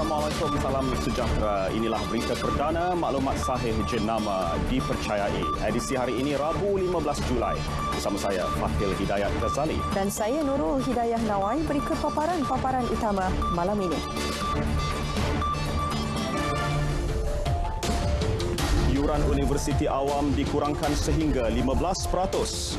Assalamualaikum, salam sejahtera. Inilah berita perdana maklumat sahih jenama dipercayai. Edisi hari ini Rabu 15 Julai. Bersama saya Fahil Hidayat Ghazali. Dan saya Nurul Hidayah Nawai. Berikut paparan utama malam ini. Iuran Universiti Awam dikurangkan sehingga 15%.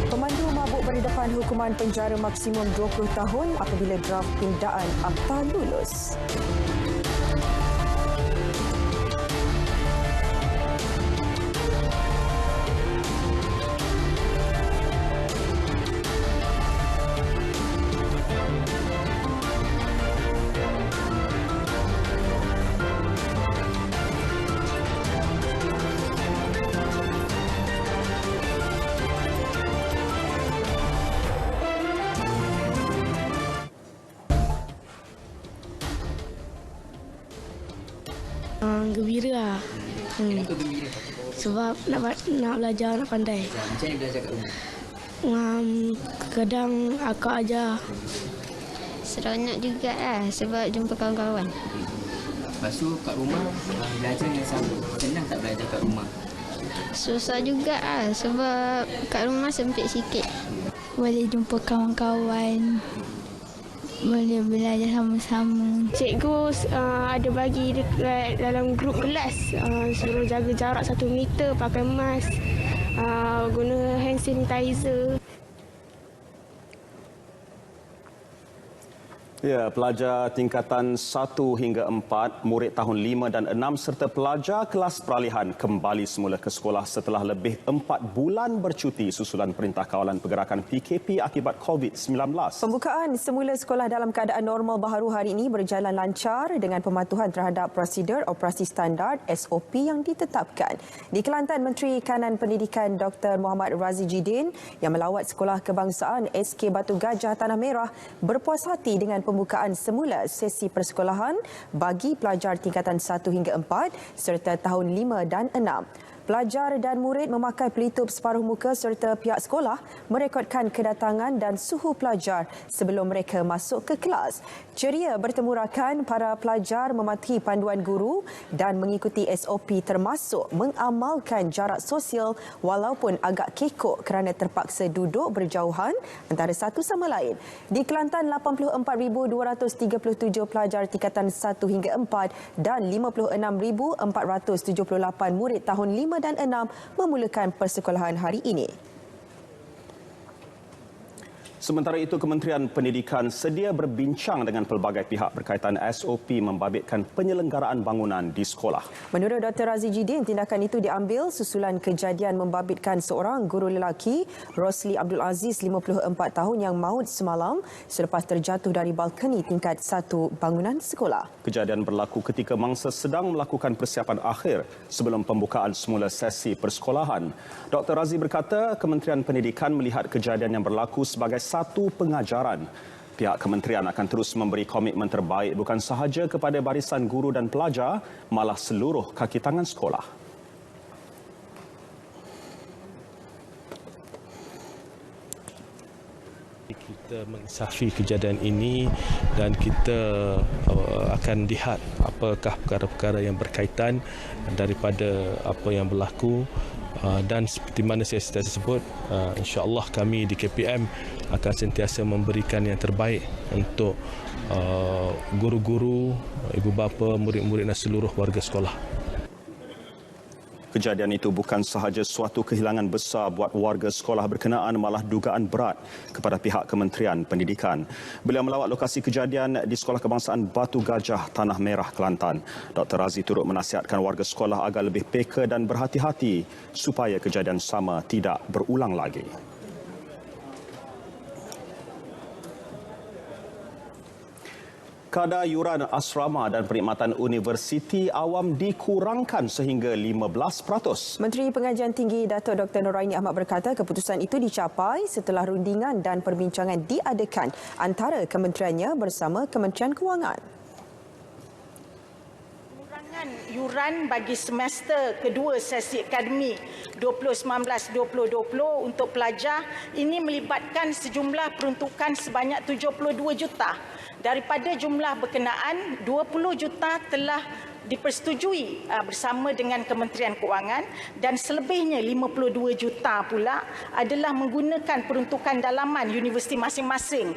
Pemandu mabuk berdepan hukuman penjara maksimum 20 tahun apabila draft pindaan akta lulus. Gembira lah. Kenapa gembira? Sebab nak belajar, nak pandai. Macam mana belajar kat rumah? Kadang akak ajar. Seronok juga lah sebab jumpa kawan-kawan. Lepas tu kat rumah belajar dengan sama. Senang tak belajar kat rumah? Susah juga lah sebab kat rumah sempit sikit. Boleh jumpa kawan-kawan. Boleh belajar sama-sama. Cikgu ada bagi dekat dalam grup kelas. Suruh jaga jarak 1 meter, pakai mask, guna hand sanitizer. Ya, pelajar tingkatan 1 hingga 4, murid tahun 5 dan 6 serta pelajar kelas peralihan kembali semula ke sekolah setelah lebih 4 bulan bercuti susulan Perintah Kawalan Pergerakan PKP akibat COVID-19. Pembukaan semula sekolah dalam keadaan normal baharu hari ini berjalan lancar dengan pematuhan terhadap prosedur operasi standard SOP yang ditetapkan. Di Kelantan, Menteri Kanan Pendidikan Dr. Muhammad Razi Jidin yang melawat Sekolah Kebangsaan SK Batu Gajah Tanah Merah berpuas hati dengan pembukaan semula sesi persekolahan bagi pelajar tingkatan 1 hingga 4 serta tahun 5 dan 6. Pelajar dan murid memakai pelitup separuh muka serta pihak sekolah merekodkan kedatangan dan suhu pelajar sebelum mereka masuk ke kelas. Ceria bertemu rakan, para pelajar mematuhi panduan guru dan mengikuti SOP termasuk mengamalkan jarak sosial walaupun agak kekok kerana terpaksa duduk berjauhan antara satu sama lain. Di Kelantan, 84,237 pelajar tingkatan 1 hingga 4 dan 56,478 murid tahun 5 dan 6 memulakan persekolahan hari ini. Sementara itu, Kementerian Pendidikan sedia berbincang dengan pelbagai pihak berkaitan SOP membabitkan penyelenggaraan bangunan di sekolah. Menurut Dr. Razi Jidin, tindakan itu diambil susulan kejadian membabitkan seorang guru lelaki, Rosli Abdul Aziz, 54 tahun yang maut semalam selepas terjatuh dari balkoni tingkat 1 bangunan sekolah. Kejadian berlaku ketika mangsa sedang melakukan persiapan akhir sebelum pembukaan semula sesi persekolahan. Dr. Razi berkata, Kementerian Pendidikan melihat kejadian yang berlaku sebagai satu pengajaran. Pihak kementerian akan terus memberi komitmen terbaik bukan sahaja kepada barisan guru dan pelajar, malah seluruh kaki tangan sekolah. Kita menginsafi kejadian ini dan kita akan lihat apakah perkara-perkara yang berkaitan daripada apa yang berlaku. Dan seperti mana saya sebut, insya-Allah kami di KPM akan sentiasa memberikan yang terbaik untuk guru-guru, ibu bapa, murid-murid dan seluruh warga sekolah. Kejadian itu bukan sahaja suatu kehilangan besar buat warga sekolah berkenaan, malah dugaan berat kepada pihak Kementerian Pendidikan. Beliau melawat lokasi kejadian di Sekolah Kebangsaan Batu Gajah Tanah Merah, Kelantan. Dr. Razi turut menasihatkan warga sekolah agar lebih peka dan berhati-hati supaya kejadian sama tidak berulang lagi. Kadar yuran asrama dan perkhidmatan Universiti Awam dikurangkan sehingga 15%. Menteri Pengajian Tinggi Datuk Dr. Noraini Ahmad berkata keputusan itu dicapai setelah rundingan dan perbincangan diadakan antara kementeriannya bersama Kementerian Kewangan. Pengurangan yuran bagi semester kedua sesi akademik 2019-2020 untuk pelajar ini melibatkan sejumlah peruntukan sebanyak 72 juta. Daripada jumlah berkenaan, 20 juta telah dipersetujui bersama dengan Kementerian Kewangan dan selebihnya 52 juta pula adalah menggunakan peruntukan dalaman universiti masing-masing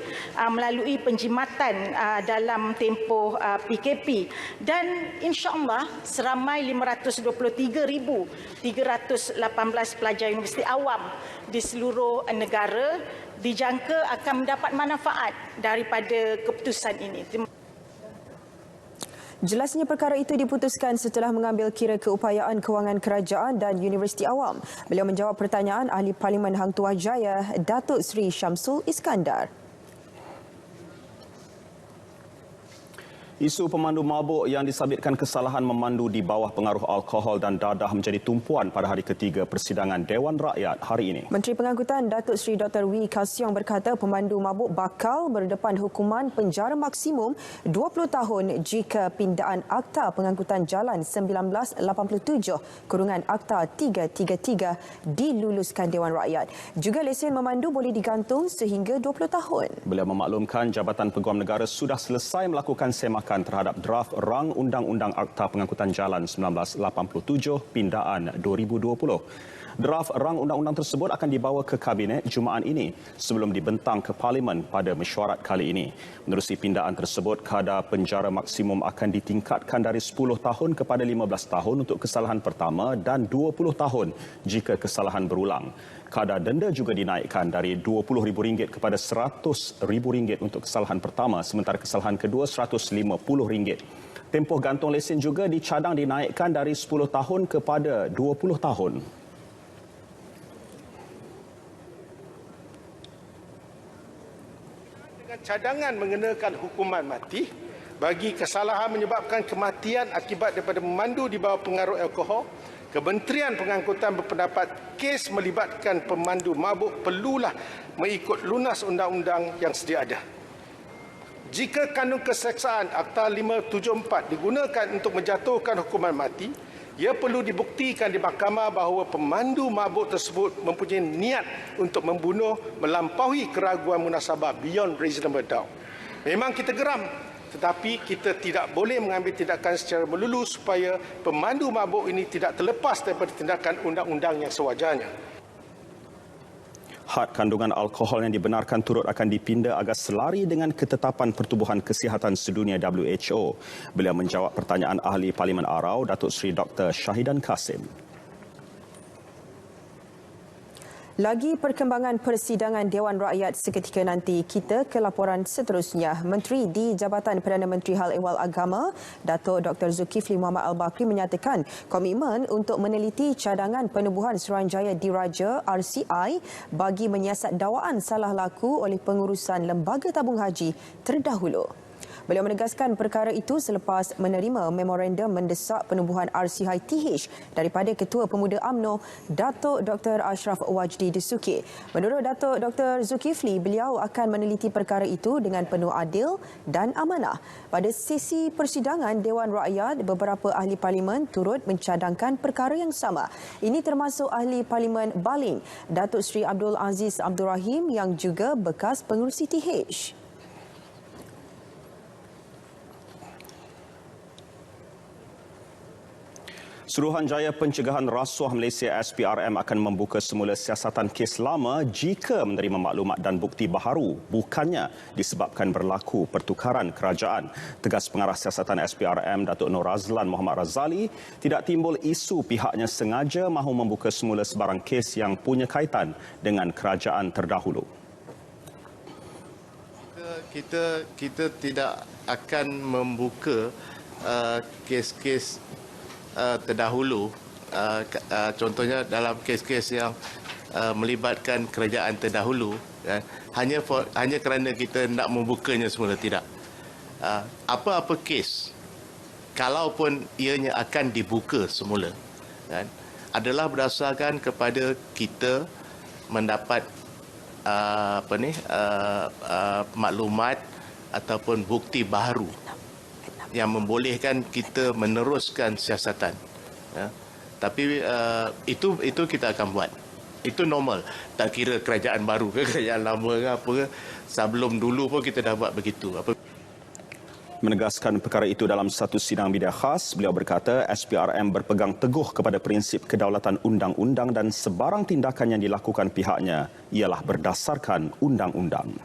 melalui penjimatan dalam tempoh PKP, dan insya-Allah seramai 523,318 pelajar universiti awam di seluruh negara dijangka akan mendapat manfaat daripada keputusan ini. Jelasnya perkara itu diputuskan setelah mengambil kira keupayaan kewangan kerajaan dan universiti awam. Beliau menjawab pertanyaan Ahli Parlimen Hang Tuah Jaya, Datuk Seri Syamsul Iskandar. Isu pemandu mabuk yang disabitkan kesalahan memandu di bawah pengaruh alkohol dan dadah menjadi tumpuan pada hari ketiga persidangan Dewan Rakyat hari ini. Menteri Pengangkutan Datuk Seri Dr. Wee Ka Siong berkata pemandu mabuk bakal berdepan hukuman penjara maksimum 20 tahun jika pindaan Akta Pengangkutan Jalan 1987 /Akta 333 diluluskan Dewan Rakyat. Juga lesen memandu boleh digantung sehingga 20 tahun. Beliau memaklumkan Jabatan Peguam Negara sudah selesai melakukan semakan terhadap draft rang Undang-Undang Akta Pengangkutan Jalan 1987 pindaan 2020. Draft rang undang-undang tersebut akan dibawa ke Kabinet Jumaat ini sebelum dibentang ke Parlimen pada mesyuarat kali ini. Menerusi pindaan tersebut, kadar penjara maksimum akan ditingkatkan dari 10 tahun kepada 15 tahun untuk kesalahan pertama dan 20 tahun jika kesalahan berulang. Kadar denda juga dinaikkan dari RM20,000 kepada RM100,000 untuk kesalahan pertama, sementara kesalahan kedua RM150. Tempoh gantung lesen juga dicadang dinaikkan dari 10 tahun kepada 20 tahun. Dengan cadangan mengenakan hukuman mati bagi kesalahan menyebabkan kematian akibat daripada memandu di bawah pengaruh alkohol, Kementerian Pengangkutan berpendapat kes melibatkan pemandu mabuk perlulah mengikut lunas undang-undang yang sedia ada. Jika kandung keseksaan Akta 574 digunakan untuk menjatuhkan hukuman mati, ia perlu dibuktikan di mahkamah bahawa pemandu mabuk tersebut mempunyai niat untuk membunuh melampaui keraguan munasabah beyond reasonable doubt. Memang kita geram, tetapi kita tidak boleh mengambil tindakan secara melulu supaya pemandu mabuk ini tidak terlepas daripada tindakan undang-undang yang sewajarnya. Had kandungan alkohol yang dibenarkan turut akan dipinda agar selari dengan ketetapan Pertubuhan Kesihatan Sedunia WHO. Beliau menjawab pertanyaan Ahli Parlimen Arau, Datuk Seri Dr. Syahidan Kasim. Lagi perkembangan persidangan Dewan Rakyat seketika nanti, kita ke laporan seterusnya. Menteri di Jabatan Perdana Menteri Hal Ehwal Agama, Datuk Dr. Zulkifli Muhammad Al-Bakri menyatakan komitmen untuk meneliti cadangan penubuhan Suruhanjaya Diraja RCI bagi menyiasat dakwaan salah laku oleh pengurusan Lembaga Tabung Haji terdahulu. Beliau menegaskan perkara itu selepas menerima memorandum mendesak penubuhan RCITH daripada Ketua Pemuda UMNO, Datuk Dr. Ashraf Wajdi Dasuki. Menurut Datuk Dr. Zulkifli, beliau akan meneliti perkara itu dengan penuh adil dan amanah. Pada sesi persidangan Dewan Rakyat, beberapa ahli parlimen turut mencadangkan perkara yang sama. Ini termasuk ahli parlimen Baling, Datuk Seri Abdul Aziz Abdul Rahim yang juga bekas pengurusi TH. Suruhanjaya Pencegahan Rasuah Malaysia SPRM akan membuka semula siasatan kes lama jika menerima maklumat dan bukti baharu, bukannya disebabkan berlaku pertukaran kerajaan. Tegas pengarah siasatan SPRM Datuk Nur Razlan Muhammad Razali, tidak timbul isu pihaknya sengaja mahu membuka semula sebarang kes yang punya kaitan dengan kerajaan terdahulu. Kita tidak akan membuka kes-kes terdahulu, contohnya dalam kes-kes yang melibatkan kerajaan terdahulu, hanya kerana kita nak membukanya semula, tidak. Apa-apa kes, kalaupun ianya akan dibuka semula, adalah berdasarkan kepada kita mendapat maklumat ataupun bukti baharu yang membolehkan kita meneruskan siasatan. Ya. Tapi itu kita akan buat. Itu normal. Tak kira kerajaan baru ke kerajaan lama ke apa ke. Sebelum dulu pun kita dah buat begitu. Menegaskan perkara itu dalam satu sidang media khas, beliau berkata SPRM berpegang teguh kepada prinsip kedaulatan undang-undang dan sebarang tindakan yang dilakukan pihaknya ialah berdasarkan undang-undang.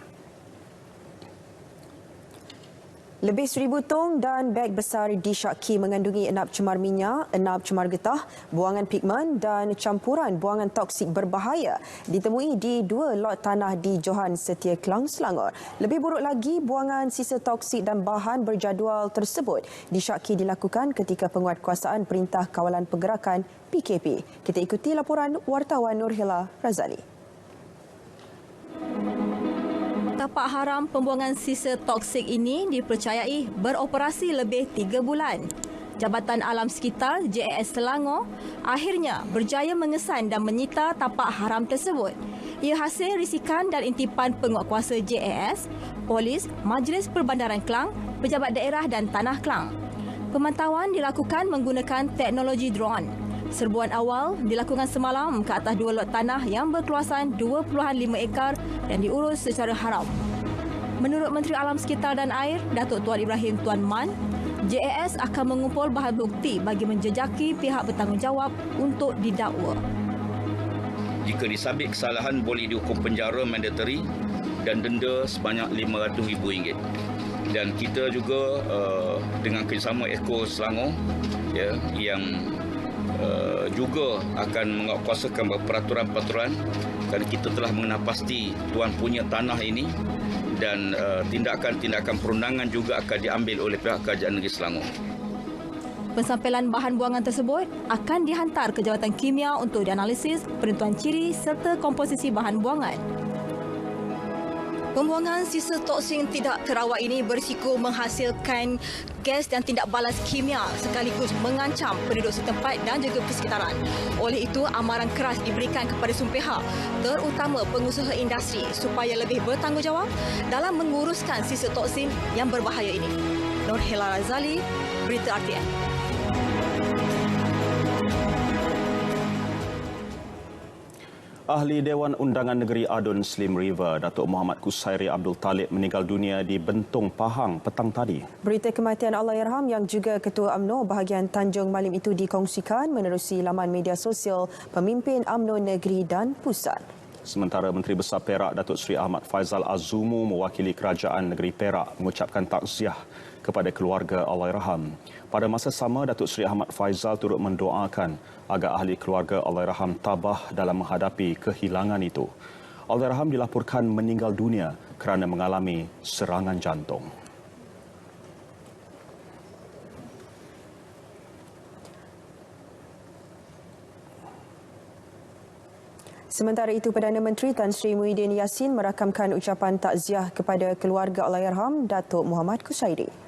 Lebih 1,000 tong dan beg besar disyaki mengandungi enap cemar minyak, enap cemar getah, buangan pigmen dan campuran buangan toksik berbahaya ditemui di 2 lot tanah di Johan Setia Klang, Selangor. Lebih buruk lagi, buangan sisa toksik dan bahan berjadual tersebut disyaki dilakukan ketika penguatkuasaan Perintah Kawalan Pergerakan PKP. Kita ikuti laporan wartawan Nurhila Razali. Tapak haram pembuangan sisa toksik ini dipercayai beroperasi lebih 3 bulan. Jabatan Alam Sekitar JAS Selangor akhirnya berjaya mengesan dan menyita tapak haram tersebut. Ia hasil risikan dan intipan penguatkuasa JAS, Polis, Majlis Perbandaran Klang, Pejabat Daerah dan Tanah Klang. Pemantauan dilakukan menggunakan teknologi drone. Serbuan awal dilakukan semalam ke atas 2 lot tanah yang berkeluasan 2.5 ekar dan diurus secara haram. Menurut Menteri Alam Sekitar dan Air, Datuk Tuan Ibrahim Tuan Man, JAS akan mengumpul bahan bukti bagi menjejaki pihak bertanggungjawab untuk didakwa. Jika disabit kesalahan, boleh dihukum penjara mandatory dan denda sebanyak RM500,000. Dan kita juga dengan kerjasama Eko Selangor yang juga akan menguatkuasakan peraturan-peraturan kerana kita telah mengenal pasti tuan punya tanah ini dan tindakan-tindakan perundangan juga akan diambil oleh pihak Kerajaan Negeri Selangor. Pensampelan bahan buangan tersebut akan dihantar ke Jabatan Kimia untuk dianalisis penentuan ciri serta komposisi bahan buangan. Pembuangan sisa toksik tidak terawat ini berisiko menghasilkan gas dan tindak balas kimia sekaligus mengancam penduduk setempat dan juga persekitaran. Oleh itu, amaran keras diberikan kepada semua pihak, terutama pengusaha industri supaya lebih bertanggungjawab dalam menguruskan sisa toksik yang berbahaya ini. Nurhila Razali, Berita RTN. Ahli Dewan Undangan Negeri Adun Slim River, Datuk Muhammad Kusairi Abdul Talib meninggal dunia di Bentong, Pahang petang tadi. Berita kematian Allahyarham yang juga Ketua UMNO bahagian Tanjung Malim itu dikongsikan menerusi laman media sosial pemimpin UMNO Negeri dan Pusat. Sementara Menteri Besar Perak Datuk Seri Ahmad Faizal Azumu mewakili Kerajaan Negeri Perak mengucapkan takziah kepada keluarga Allahyarham. Pada masa sama, Datuk Seri Ahmad Faizal turut mendoakan agar ahli keluarga Allahyarham tabah dalam menghadapi kehilangan itu. Allahyarham dilaporkan meninggal dunia kerana mengalami serangan jantung. Sementara itu, Perdana Menteri Tan Sri Muhyiddin Yassin merakamkan ucapan takziah kepada keluarga Allahyarham Datuk Muhammad Kusairi.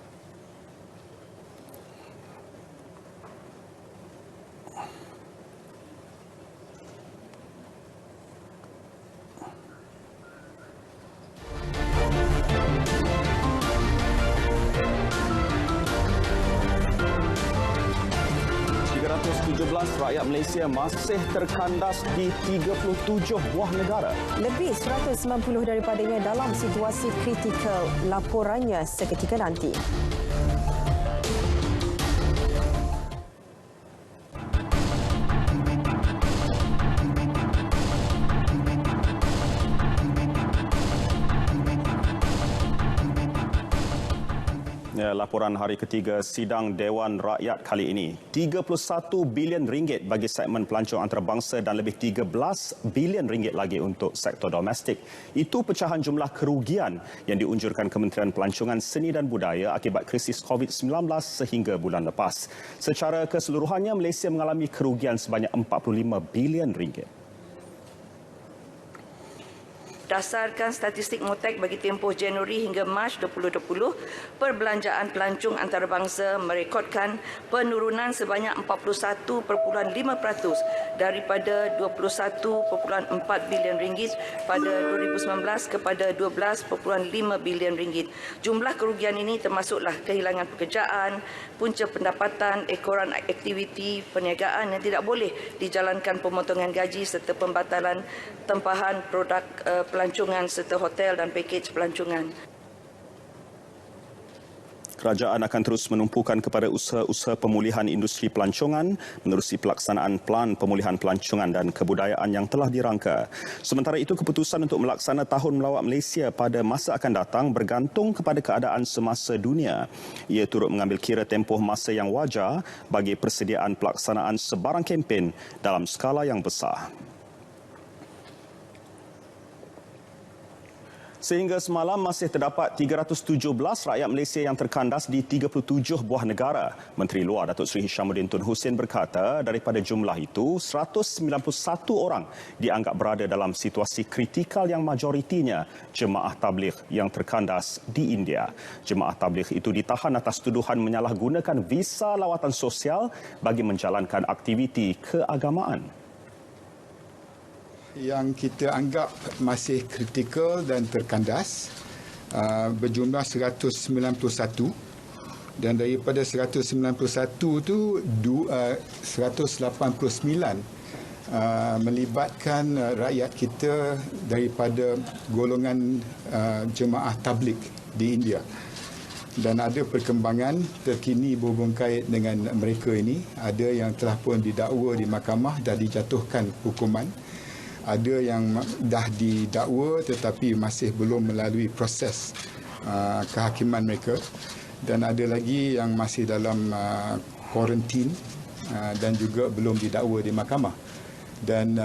Rakyat Malaysia masih terkandas di 37 buah negara. Lebih 190 daripadanya dalam situasi kritikal, laporannya seketika nanti. Laporan hari ketiga sidang Dewan Rakyat kali ini. 31 bilion ringgit bagi segmen pelancong antarabangsa dan lebih 13 bilion ringgit lagi untuk sektor domestik. Itu pecahan jumlah kerugian yang diunjurkan Kementerian Pelancongan Seni dan Budaya akibat krisis COVID-19 sehingga bulan lepas. Secara keseluruhannya, Malaysia mengalami kerugian sebanyak 45 bilion ringgit. Berdasarkan statistik MUTEK bagi tempoh Januari hingga Mac 2020, perbelanjaan pelancong antarabangsa merekodkan penurunan sebanyak 41.5% daripada 21.4 bilion ringgit pada 2019 kepada 12.5 bilion ringgit. Jumlah kerugian ini termasuklah kehilangan pekerjaan, punca pendapatan, ekoran aktiviti perniagaan yang tidak boleh dijalankan, pemotongan gaji serta pembatalan tempahan produk pelancongan serta hotel dan pakej pelancongan. Kerajaan akan terus menumpukan kepada usaha-usaha pemulihan industri pelancongan menerusi pelaksanaan Pelan Pemulihan Pelancongan dan Kebudayaan yang telah dirangka. Sementara itu, keputusan untuk melaksana Tahun Melawat Malaysia pada masa akan datang bergantung kepada keadaan semasa dunia. Ia turut mengambil kira tempoh masa yang wajar bagi persediaan pelaksanaan sebarang kempen dalam skala yang besar. Sehingga semalam masih terdapat 317 rakyat Malaysia yang terkandas di 37 buah negara. Menteri Luar Datuk Seri Hishamuddin Tun Hussein berkata daripada jumlah itu, 191 orang dianggap berada dalam situasi kritikal yang majoritinya jemaah tabligh yang terkandas di India. Jemaah tabligh itu ditahan atas tuduhan menyalahgunakan visa lawatan sosial bagi menjalankan aktiviti keagamaan. Yang kita anggap masih kritikal dan terkandas berjumlah 191, dan daripada 191 itu 189 melibatkan rakyat kita daripada golongan jemaah tabligh di India. Dan ada perkembangan terkini berhubung kait dengan mereka ini. Ada yang telah pun didakwa di mahkamah dan dijatuhkan hukuman. Ada yang dah didakwa tetapi masih belum melalui proses kehakiman mereka, dan ada lagi yang masih dalam kuarantin dan juga belum didakwa di mahkamah. Dan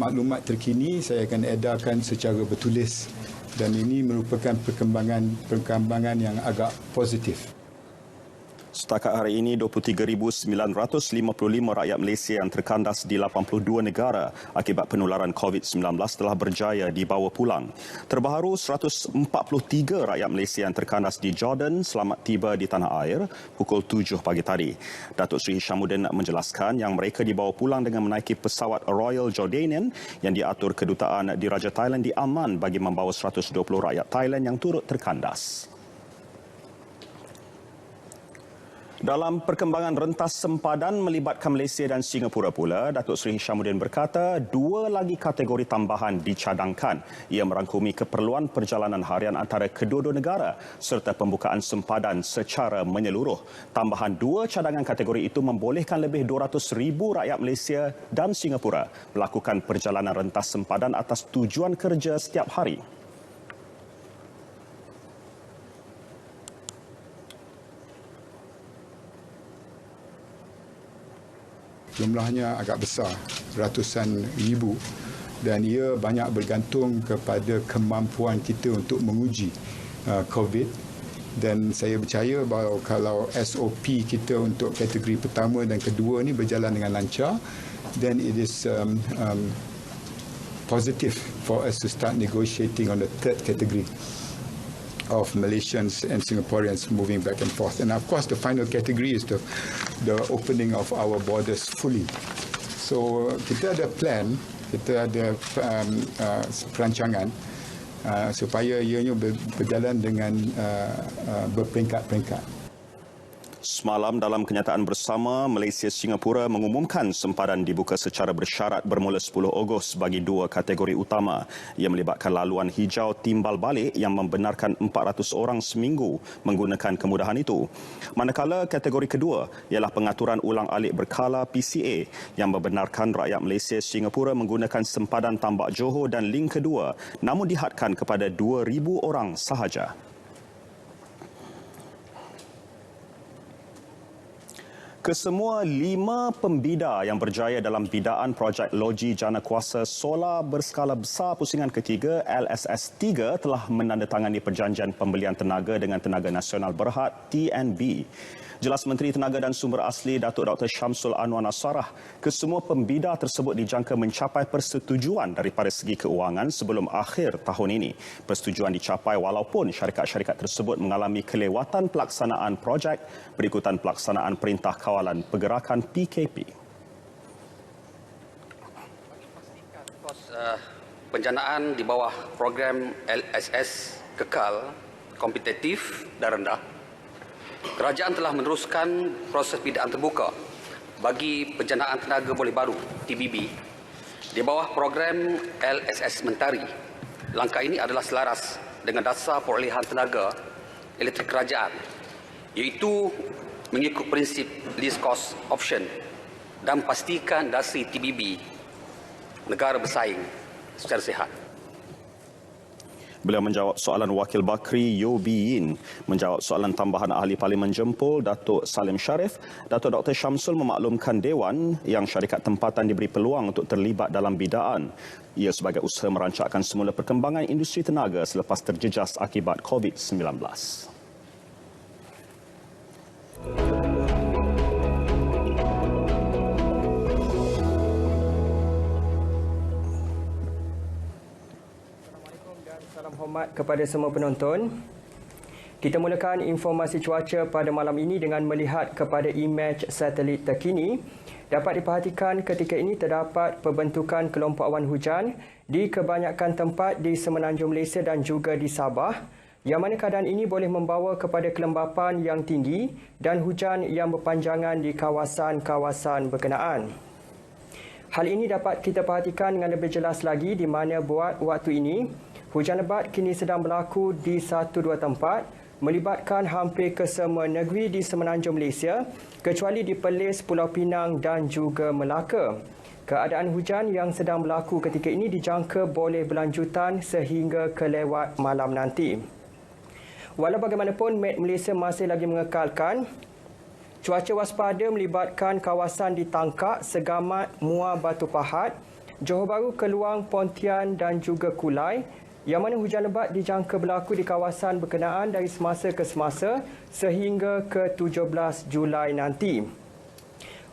maklumat terkini saya akan edarkan secara bertulis, dan ini merupakan perkembangan yang agak positif. Setakat hari ini, 23,955 rakyat Malaysia yang terkandas di 82 negara akibat penularan COVID-19 telah berjaya dibawa pulang. Terbaru, 143 rakyat Malaysia yang terkandas di Jordan selamat tiba di tanah air pukul 7 pagi tadi. Datuk Seri Hishamuddin menjelaskan yang mereka dibawa pulang dengan menaiki pesawat Royal Jordanian yang diatur kedutaan Diraja Thailand di Amman bagi membawa 120 rakyat Thailand yang turut terkandas. Dalam perkembangan rentas sempadan melibatkan Malaysia dan Singapura pula, Datuk Seri Hishamuddin berkata 2 lagi kategori tambahan dicadangkan. Ia merangkumi keperluan perjalanan harian antara kedua-dua negara serta pembukaan sempadan secara menyeluruh. Tambahan 2 cadangan kategori itu membolehkan lebih 200,000 rakyat Malaysia dan Singapura melakukan perjalanan rentas sempadan atas tujuan kerja setiap hari. Jumlahnya agak besar, ratusan ribu, dan ia banyak bergantung kepada kemampuan kita untuk menguji COVID. Dan saya percaya bahawa kalau SOP kita untuk kategori pertama dan kedua ini berjalan dengan lancar, then it is positive for us to start negotiating on the third category of Malaysians and Singaporeans moving back and forth. And of course, the final category is the opening of our borders fully. So kita ada plan, kita ada perancangan supaya ianya berjalan dengan berperingkat-peringkat. Semalam dalam kenyataan bersama, Malaysia-Singapura mengumumkan sempadan dibuka secara bersyarat bermula 10 Ogos bagi 2 kategori utama. Ia melibatkan laluan hijau timbal balik yang membenarkan 400 orang seminggu menggunakan kemudahan itu. Manakala kategori kedua ialah pengaturan ulang alik berkala PCA yang membenarkan rakyat Malaysia-Singapura menggunakan sempadan tambak Johor dan link kedua, namun dihadkan kepada 2,000 orang sahaja. Kesemua 5 pembida yang berjaya dalam bidaan projek loji jana kuasa solar berskala besar pusingan ketiga LSS3 telah menandatangani perjanjian pembelian tenaga dengan Tenaga Nasional Berhad TNB. Jelas Menteri Tenaga dan Sumber Asli Datuk Dr. Syamsul Anwar Nasarah, kesemua pembida tersebut dijangka mencapai persetujuan daripada segi keuangan sebelum akhir tahun ini. Persetujuan dicapai walaupun syarikat-syarikat tersebut mengalami kelewatan pelaksanaan projek berikutan pelaksanaan Perintah Kawalan Pergerakan PKP. Penjanaan di bawah program LSS kekal, kompetitif dan rendah. Kerajaan telah meneruskan proses pindaan terbuka bagi penjanaan tenaga boleh baru TBB di bawah program LSS Mentari. Langkah ini adalah selaras dengan dasar perolehan tenaga elektrik kerajaan, iaitu mengikut prinsip least cost option dan pastikan industri TBB negara bersaing secara sihat. Beliau menjawab soalan Wakil Bakri Yo Bee Yin. Menjawab soalan tambahan Ahli Parlimen Jempol, Datuk Salim Sharif, Datuk Dr. Syamsul memaklumkan Dewan yang syarikat tempatan diberi peluang untuk terlibat dalam bidaan. Ia sebagai usaha merancangkan semula perkembangan industri tenaga selepas terjejas akibat COVID-19. Salam hormat kepada semua penonton. Kita mulakan informasi cuaca pada malam ini dengan melihat kepada imej satelit terkini. Dapat diperhatikan ketika ini terdapat pembentukan kelompok awan hujan di kebanyakan tempat di semenanjung Malaysia dan juga di Sabah, yang mana keadaan ini boleh membawa kepada kelembapan yang tinggi dan hujan yang berpanjangan di kawasan-kawasan berkenaan. Hal ini dapat kita perhatikan dengan lebih jelas lagi di mana buat waktu ini hujan lebat kini sedang berlaku di 1-2 tempat melibatkan hampir kesemua negeri di semenanjung Malaysia kecuali di Perlis, Pulau Pinang dan juga Melaka. Keadaan hujan yang sedang berlaku ketika ini dijangka boleh berlanjutan sehingga kelewat malam nanti. Walau bagaimanapun, Met Malaysia masih lagi mengekalkan cuaca waspada melibatkan kawasan di Tangkak, Segamat, Muar Batu Pahat, Johor Bahru, Keluang, Pontian dan juga Kulai, yang mana hujan lebat dijangka berlaku di kawasan berkenaan dari semasa ke semasa sehingga ke 17 Julai nanti.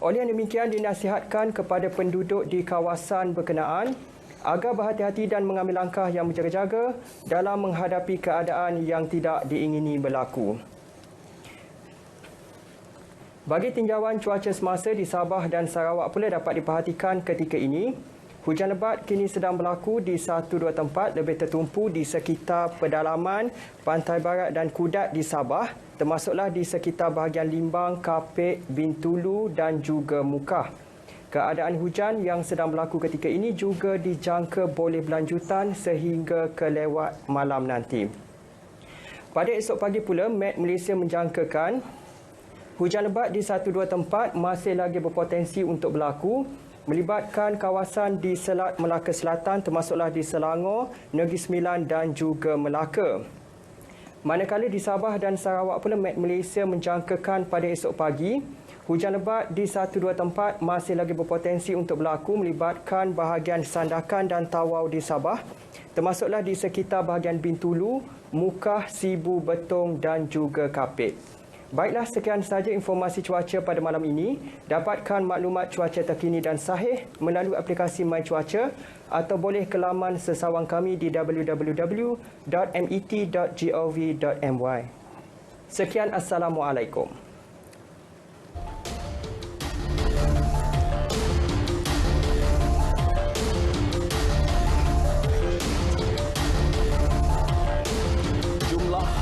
Oleh yang demikian, dinasihatkan kepada penduduk di kawasan berkenaan agar berhati-hati dan mengambil langkah yang berjaga-jaga dalam menghadapi keadaan yang tidak diingini berlaku. Bagi tinjauan cuaca semasa di Sabah dan Sarawak pula dapat diperhatikan ketika ini, hujan lebat kini sedang berlaku di 1-2 tempat lebih tertumpu di sekitar pedalaman, Pantai Barat dan Kudat di Sabah, termasuklah di sekitar bahagian Limbang, Kapit, Bintulu dan juga Mukah. Keadaan hujan yang sedang berlaku ketika ini juga dijangka boleh berlanjutan sehingga kelewat malam nanti. Pada esok pagi pula, Met Malaysia menjangkakan hujan lebat di 1-2 tempat masih lagi berpotensi untuk berlaku melibatkan kawasan di Selat Melaka Selatan termasuklah di Selangor, Negeri Sembilan dan juga Melaka. Manakala di Sabah dan Sarawak pula, Met Malaysia menjangkakan pada esok pagi hujan lebat di 1-2 tempat masih lagi berpotensi untuk berlaku melibatkan bahagian Sandakan dan Tawau di Sabah, termasuklah di sekitar bahagian Bintulu, Mukah, Sibu, Betong dan juga Kapit. Baiklah, sekian sahaja informasi cuaca pada malam ini. Dapatkan maklumat cuaca terkini dan sahih melalui aplikasi My Cuaca atau boleh ke laman sesawang kami di www.met.gov.my. Sekian, Assalamualaikum.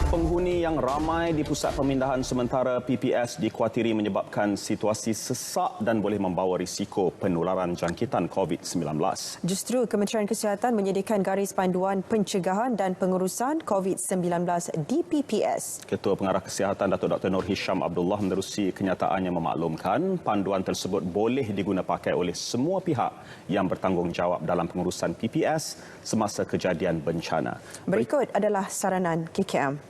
Penghuni yang ramai di pusat pemindahan sementara PPS dikuatiri menyebabkan situasi sesak dan boleh membawa risiko penularan jangkitan COVID-19. Justru Kementerian Kesihatan menyediakan garis panduan pencegahan dan pengurusan COVID-19 di PPS. Ketua Pengarah Kesihatan Datuk Dr. Nur Hisham Abdullah menerusi kenyataannya memaklumkan panduan tersebut boleh diguna pakai oleh semua pihak yang bertanggungjawab dalam pengurusan PPS semasa kejadian bencana. Berikut adalah saranan KKM.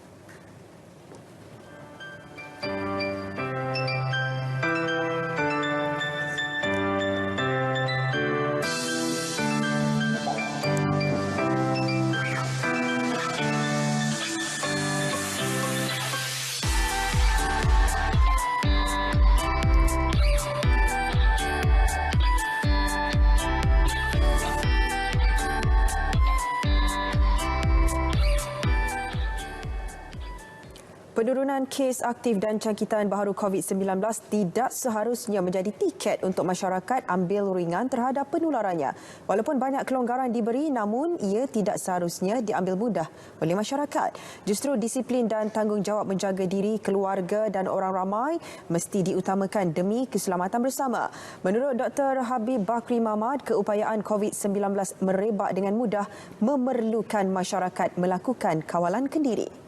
Penurunan kes aktif dan jangkitan baharu COVID-19 tidak seharusnya menjadi tiket untuk masyarakat ambil ringan terhadap penularannya. Walaupun banyak kelonggaran diberi, namun ia tidak seharusnya diambil mudah oleh masyarakat. Justru disiplin dan tanggungjawab menjaga diri, keluarga dan orang ramai mesti diutamakan demi keselamatan bersama. Menurut Dr. Habib Bakri Mahmad, keupayaan COVID-19 merebak dengan mudah memerlukan masyarakat melakukan kawalan kendiri.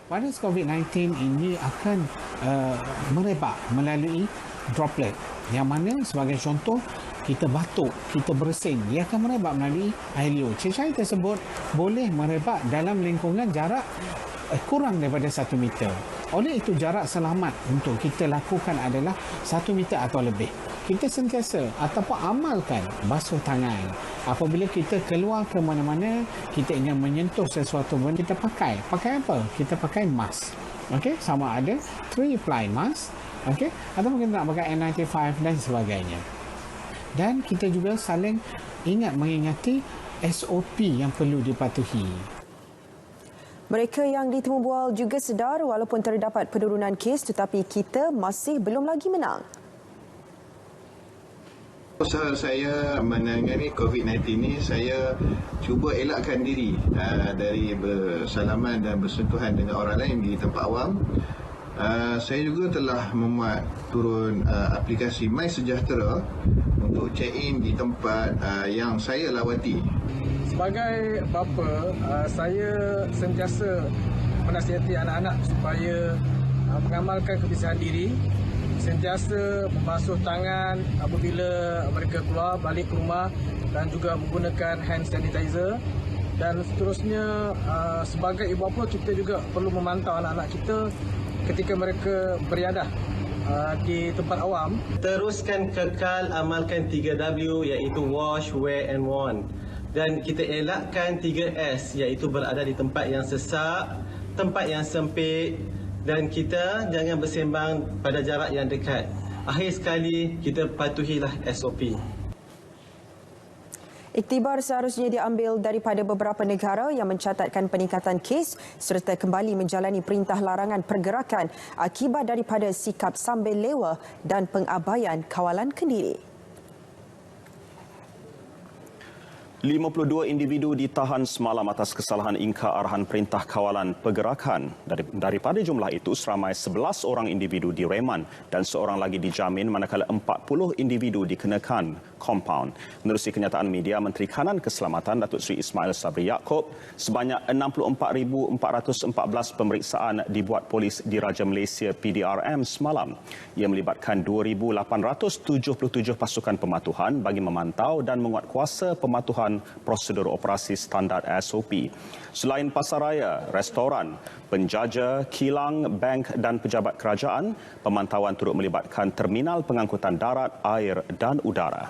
Virus COVID-19 ini akan merebak melalui droplet. Yang mana sebagai contoh, kita batuk, kita bersin, dia akan merebak melalui air liur. Cecair tersebut boleh merebak dalam lingkungan jarak kurang daripada 1 meter. Oleh itu, jarak selamat untuk kita lakukan adalah 1 meter atau lebih. Kita sentiasa ataupun amalkan basuh tangan. Apabila kita keluar ke mana-mana, kita ingin menyentuh sesuatu benda, kita pakai. Pakai apa? Kita pakai mask. Okey, sama ada 3-ply mask, okey, ataupun kita nak pakai N95 dan sebagainya. Dan kita juga saling mengingati SOP yang perlu dipatuhi. Mereka yang ditemu bual juga sedar walaupun terdapat penurunan kes, tetapi kita masih belum lagi menang. Usaha saya menangani COVID-19 ini, saya cuba elakkan diri dari bersalaman dan bersentuhan dengan orang lain di tempat awam. Saya juga telah memuat turun aplikasi MySejahtera untuk check-in di tempat yang saya lawati. Sebagai bapa, saya sentiasa menasihati anak-anak supaya mengamalkan kebersihan diri, sentiasa membasuh tangan apabila mereka keluar balik ke rumah dan juga menggunakan hand sanitizer. Dan seterusnya, sebagai ibu bapa, kita juga perlu memantau anak-anak kita ketika mereka beriadah di tempat awam. Teruskan kekal amalkan 3W, iaitu wash, wear and worn. Dan kita elakkan 3S, iaitu berada di tempat yang sesak, tempat yang sempit, dan kita jangan bersembang pada jarak yang dekat. Akhir sekali, kita patuhilah SOP. Iktibar seharusnya diambil daripada beberapa negara yang mencatatkan peningkatan kes serta kembali menjalani perintah larangan pergerakan akibat daripada sikap sambil lewa dan pengabaian kawalan kendiri. 52 individu ditahan semalam atas kesalahan ingkar arahan perintah kawalan pergerakan. Daripada jumlah itu, seramai 11 orang individu direman dan seorang lagi dijamin, manakala 40 individu dikenakan kompaun. Menerusi kenyataan media, Menteri Kanan Keselamatan Datuk Seri Ismail Sabri Yaakob, sebanyak 64,414 pemeriksaan dibuat polis Diraja Malaysia PDRM semalam. Ia melibatkan 2,877 pasukan pematuhan bagi memantau dan menguatkuasa pematuhan prosedur operasi standard SOP. Selain pasaraya, restoran, penjaja, kilang, bank dan pejabat kerajaan, pemantauan turut melibatkan terminal pengangkutan darat, air dan udara.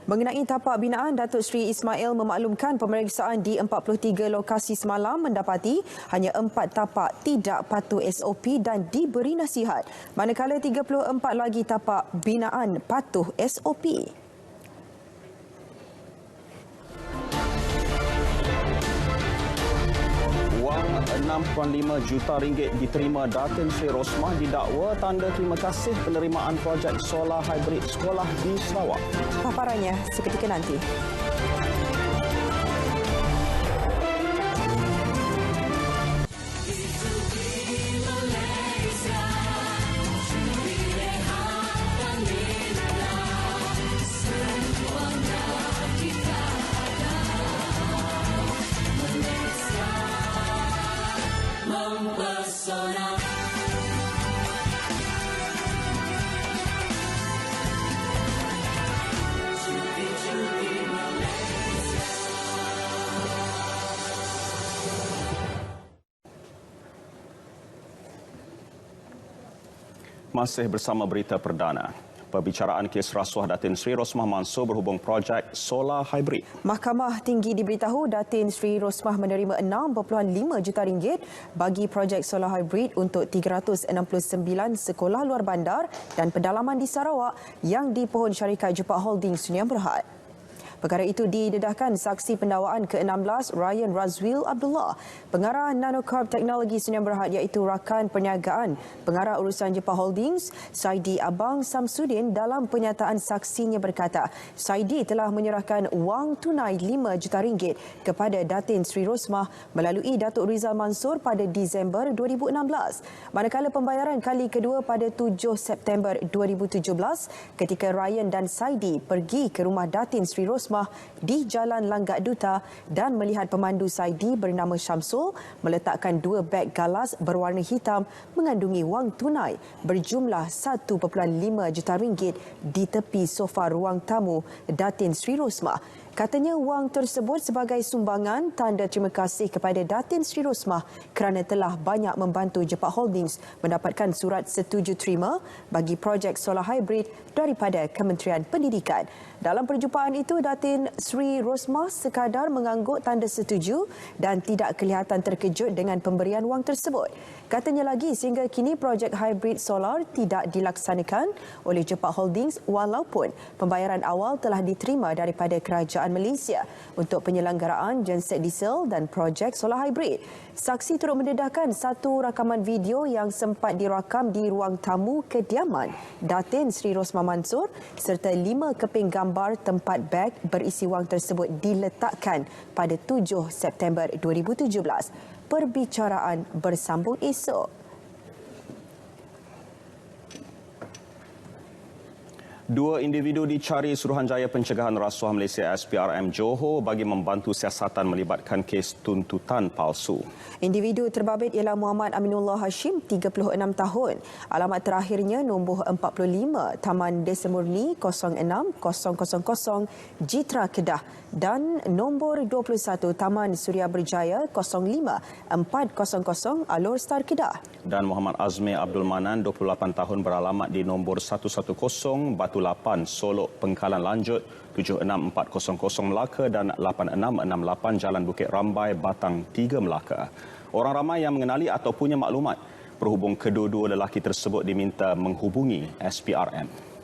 Mengenai tapak binaan, Datuk Seri Ismail memaklumkan pemeriksaan di 43 lokasi semalam mendapati hanya 4 tapak tidak patuh SOP dan diberi nasihat, manakala 34 lagi tapak binaan patuh SOP. Wang RM6.5 juta diterima Datin Sri Rosmah didakwa tanda terima kasih penerimaan projek solar hybrid sekolah di Sarawak. Paparannya seketika nanti. Masih bersama berita perdana. Perbicaraan kes rasuah Datin Sri Rosmah Mansor berhubung projek solar hybrid. Mahkamah Tinggi diberitahu Datin Sri Rosmah menerima RM6.5 juta bagi projek solar hybrid untuk 369 sekolah luar bandar dan pedalaman di Sarawak yang dipohon syarikat Jupak Holding Sdn Bhd. Perkara itu didedahkan saksi pendakwaan ke-16 Ryan Razwil Abdullah, pengarah Nanocorp Teknologi Sdn Bhd iaitu rakan perniagaan pengarah urusan Jepah Holdings Saidi Abang Samsudin. Dalam penyataan saksinya berkata, Saidi telah menyerahkan wang tunai RM5 juta kepada Datin Sri Rosmah melalui Datuk Rizal Mansor pada Disember 2016. Manakala pembayaran kali kedua pada 7 September 2017 ketika Ryan dan Saidi pergi ke rumah Datin Sri Rosmah di Jalan Langgak Duta dan melihat pemandu Saidi bernama Syamsul meletakkan 2 beg galas berwarna hitam mengandungi wang tunai berjumlah RM1.5 juta di tepi sofa ruang tamu Datin Sri Rosmah. Katanya wang tersebut sebagai sumbangan tanda terima kasih kepada Datin Sri Rosmah kerana telah banyak membantu Jepah Holdings mendapatkan surat setuju terima bagi projek solar hybrid daripada Kementerian Pendidikan. Dalam perjumpaan itu, Datin Sri Rosmah sekadar mengangguk tanda setuju dan tidak kelihatan terkejut dengan pemberian wang tersebut. Katanya lagi, sehingga kini projek hybrid solar tidak dilaksanakan oleh Jepah Holdings walaupun pembayaran awal telah diterima daripada Kerajaan Malaysia untuk penyelenggaraan genset diesel dan projek solar hybrid. Saksi turut mendedahkan satu rakaman video yang sempat dirakam di ruang tamu kediaman Datin Sri Rosmah Mansor serta 5 keping gambar tempat beg berisi wang tersebut diletakkan pada 7 September 2017. Perbicaraan bersambung esok. Dua individu dicari Suruhanjaya Pencegahan Rasuah Malaysia SPRM Johor bagi membantu siasatan melibatkan kes tuntutan palsu. Individu terbabit ialah Muhammad Aminullah Hashim, 36 tahun. Alamat terakhirnya nombor 45 Taman Desa Murni 06000 Jitra Kedah dan nombor 21 Taman Suria Berjaya 05400 Alor Star Kedah. Dan Muhammad Azmi Abdul Manan, 28 tahun, beralamat di nombor 110 Batu 8 Solok Pengkalan Lanjut 76400 Melaka dan 8668 Jalan Bukit Rambai Batang 3 Melaka. Orang ramai yang mengenali atau punya maklumat berhubung kedua-dua lelaki tersebut diminta menghubungi SPRM.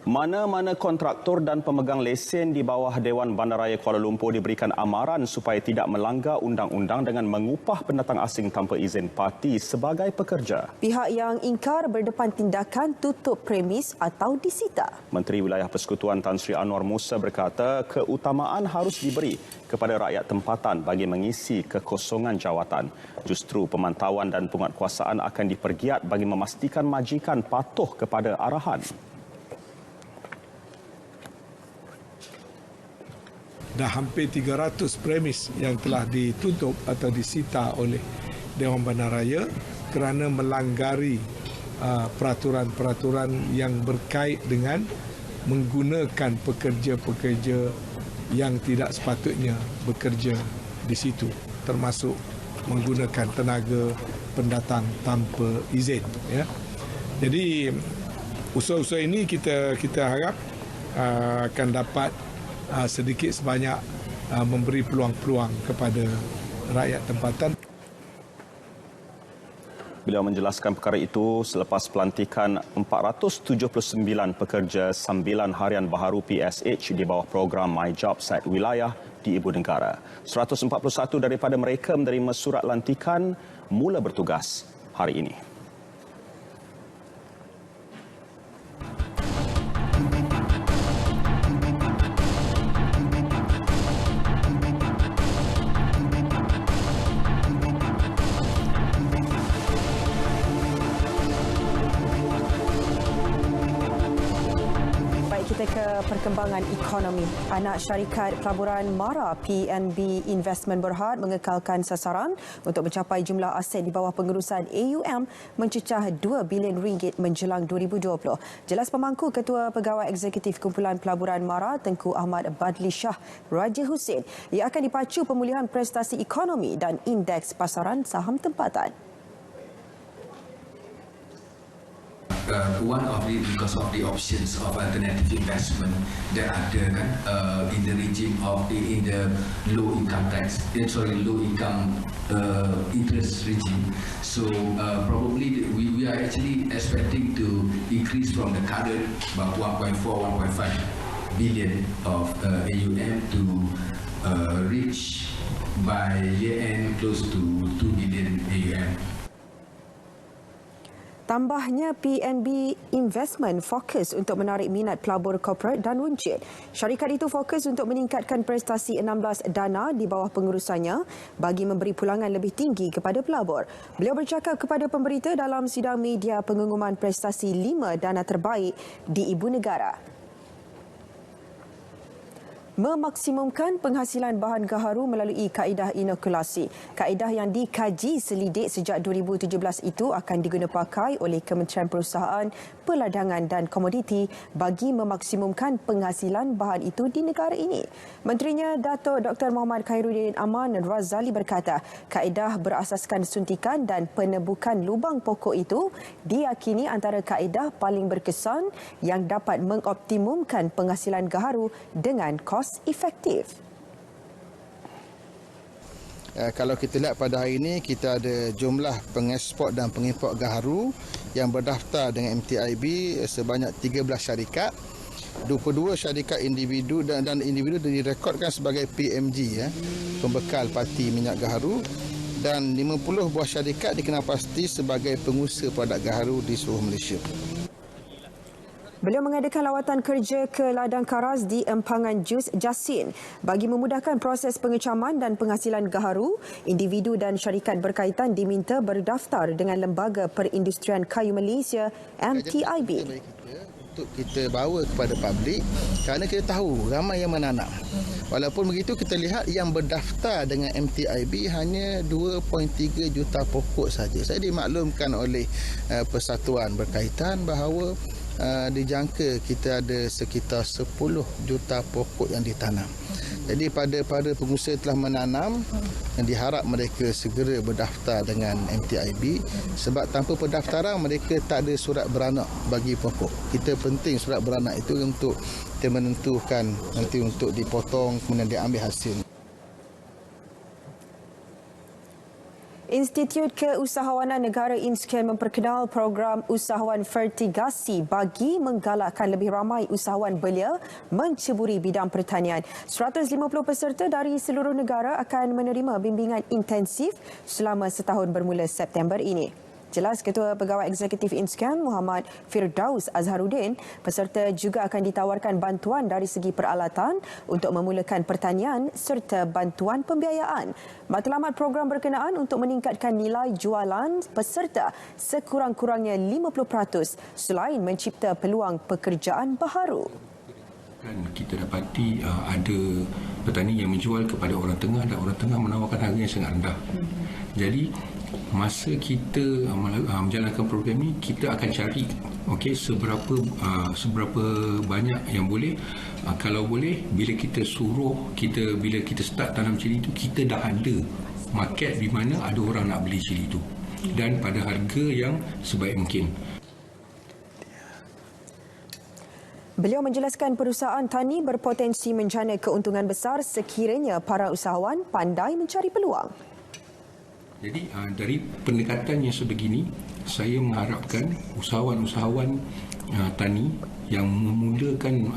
Mana-mana kontraktor dan pemegang lesen di bawah Dewan Bandaraya Kuala Lumpur diberikan amaran supaya tidak melanggar undang-undang dengan mengupah pendatang asing tanpa izin parti sebagai pekerja. Pihak yang ingkar berdepan tindakan tutup premis atau disita. Menteri Wilayah Persekutuan Tan Sri Anwar Musa berkata keutamaan harus diberi kepada rakyat tempatan bagi mengisi kekosongan jawatan. Justru pemantauan dan penguatkuasaan akan dipergiat bagi memastikan majikan patuh kepada arahan. Dah hampir 300 premis yang telah ditutup atau disita oleh Dewan Bandaraya kerana melanggari peraturan-peraturan yang berkait dengan menggunakan pekerja-pekerja yang tidak sepatutnya bekerja di situ, termasuk menggunakan tenaga pendatang tanpa izin. Ya. Jadi usaha-usaha ini kita harap akan dapat sedikit sebanyak memberi peluang-peluang kepada rakyat tempatan. Beliau menjelaskan perkara itu selepas pelantikan 479 pekerja sambilan harian baharu PSH di bawah program My Job Site Wilayah di Ibu Negara. 141 daripada mereka menerima surat lantikan mula bertugas hari ini. Kita ke perkembangan ekonomi. Anak syarikat pelaburan Mara PNB Investment Berhad mengekalkan sasaran untuk mencapai jumlah aset di bawah pengurusan AUM mencecah RM2 bilion menjelang 2020. Jelas pemangku Ketua Pegawai Eksekutif Kumpulan Pelaburan Mara Tengku Ahmad Badli Shah Raja Hussein. Ia akan dipacu pemulihan prestasi ekonomi dan indeks pasaran saham tempatan. One of it because of the options of alternative investment that ada kan in the regime of in the low income tax, low income interest regime. So probably we are actually expecting to increase from the current about 1.4-1.5 billion of AUM to reach by year end close to 2 billion AUM. Tambahnya, PNB Investment fokus untuk menarik minat pelabur korporat dan wujud. Syarikat itu fokus untuk meningkatkan prestasi 16 dana di bawah pengurusannya bagi memberi pulangan lebih tinggi kepada pelabur. Beliau bercakap kepada pemberita dalam sidang media pengumuman prestasi 5 dana terbaik di Ibu Negara. Memaksimumkan penghasilan bahan gaharu melalui kaedah inokulasi. Kaedah yang dikaji selidik sejak 2017 itu akan diguna pakai oleh Kementerian Perusahaan, Perladangan dan Komoditi bagi memaksimumkan penghasilan bahan itu di negara ini. Menterinya Datuk Dr. Muhammad Khairuddin Aman Razali berkata, kaedah berasaskan suntikan dan penebukan lubang pokok itu diyakini antara kaedah paling berkesan yang dapat mengoptimumkan penghasilan gaharu dengan kos efektif. Kalau kita lihat pada hari ini, kita ada jumlah pengeksport dan pengimport gaharu yang berdaftar dengan MTIB sebanyak 13 syarikat. 22 syarikat individu dan individu direkodkan sebagai PMG, pembekal parti minyak gaharu, dan 50 buah syarikat dikenal pasti sebagai pengusaha produk gaharu di seluruh Malaysia. Beliau mengadakan lawatan kerja ke ladang karas di Empangan Jus Jasin. Bagi memudahkan proses pengecaman dan penghasilan gaharu, individu dan syarikat berkaitan diminta berdaftar dengan Lembaga Perindustrian Kayu Malaysia MTIB. Untuk kita bawa kepada publik kerana kita tahu ramai yang menanam. Walaupun begitu, kita lihat yang berdaftar dengan MTIB hanya 2.3 juta pokok saja. Saya dimaklumkan oleh persatuan berkaitan bahawa dijangka kita ada sekitar 10 juta pokok yang ditanam. Jadi pada pengusaha telah menanam, diharap mereka segera berdaftar dengan MTIB sebab tanpa pendaftaran mereka tak ada surat beranak bagi pokok. Kita penting surat beranak itu untuk kita menentukan nanti untuk dipotong kemudian diambil hasil. Institut Keusahawanan Negara INSKEN memperkenal program usahawan vertigasi bagi menggalakkan lebih ramai usahawan belia menceburi bidang pertanian. 150 peserta dari seluruh negara akan menerima bimbingan intensif selama setahun bermula September ini. Jelas Ketua Pegawai Eksekutif INSKEN Muhammad Firdaus Azharuddin, peserta juga akan ditawarkan bantuan dari segi peralatan untuk memulakan pertanian serta bantuan pembiayaan. Matlamat program berkenaan untuk meningkatkan nilai jualan peserta sekurang-kurangnya 50% selain mencipta peluang pekerjaan baharu. Kita dapati ada petani yang menjual kepada orang tengah dan orang tengah menawarkan harga yang sangat rendah. Jadi masa kita menjalankan program ini, kita akan cari seberapa banyak yang boleh. Kalau boleh, bila kita start tanam cili itu, kita dah ada market di mana ada orang nak beli cili itu dan pada harga yang sebaik mungkin. Beliau menjelaskan perusahaan tani berpotensi menjana keuntungan besar sekiranya para usahawan pandai mencari peluang. Jadi dari pendekatan yang sebegini, saya mengharapkan usahawan-usahawan tani yang memulakan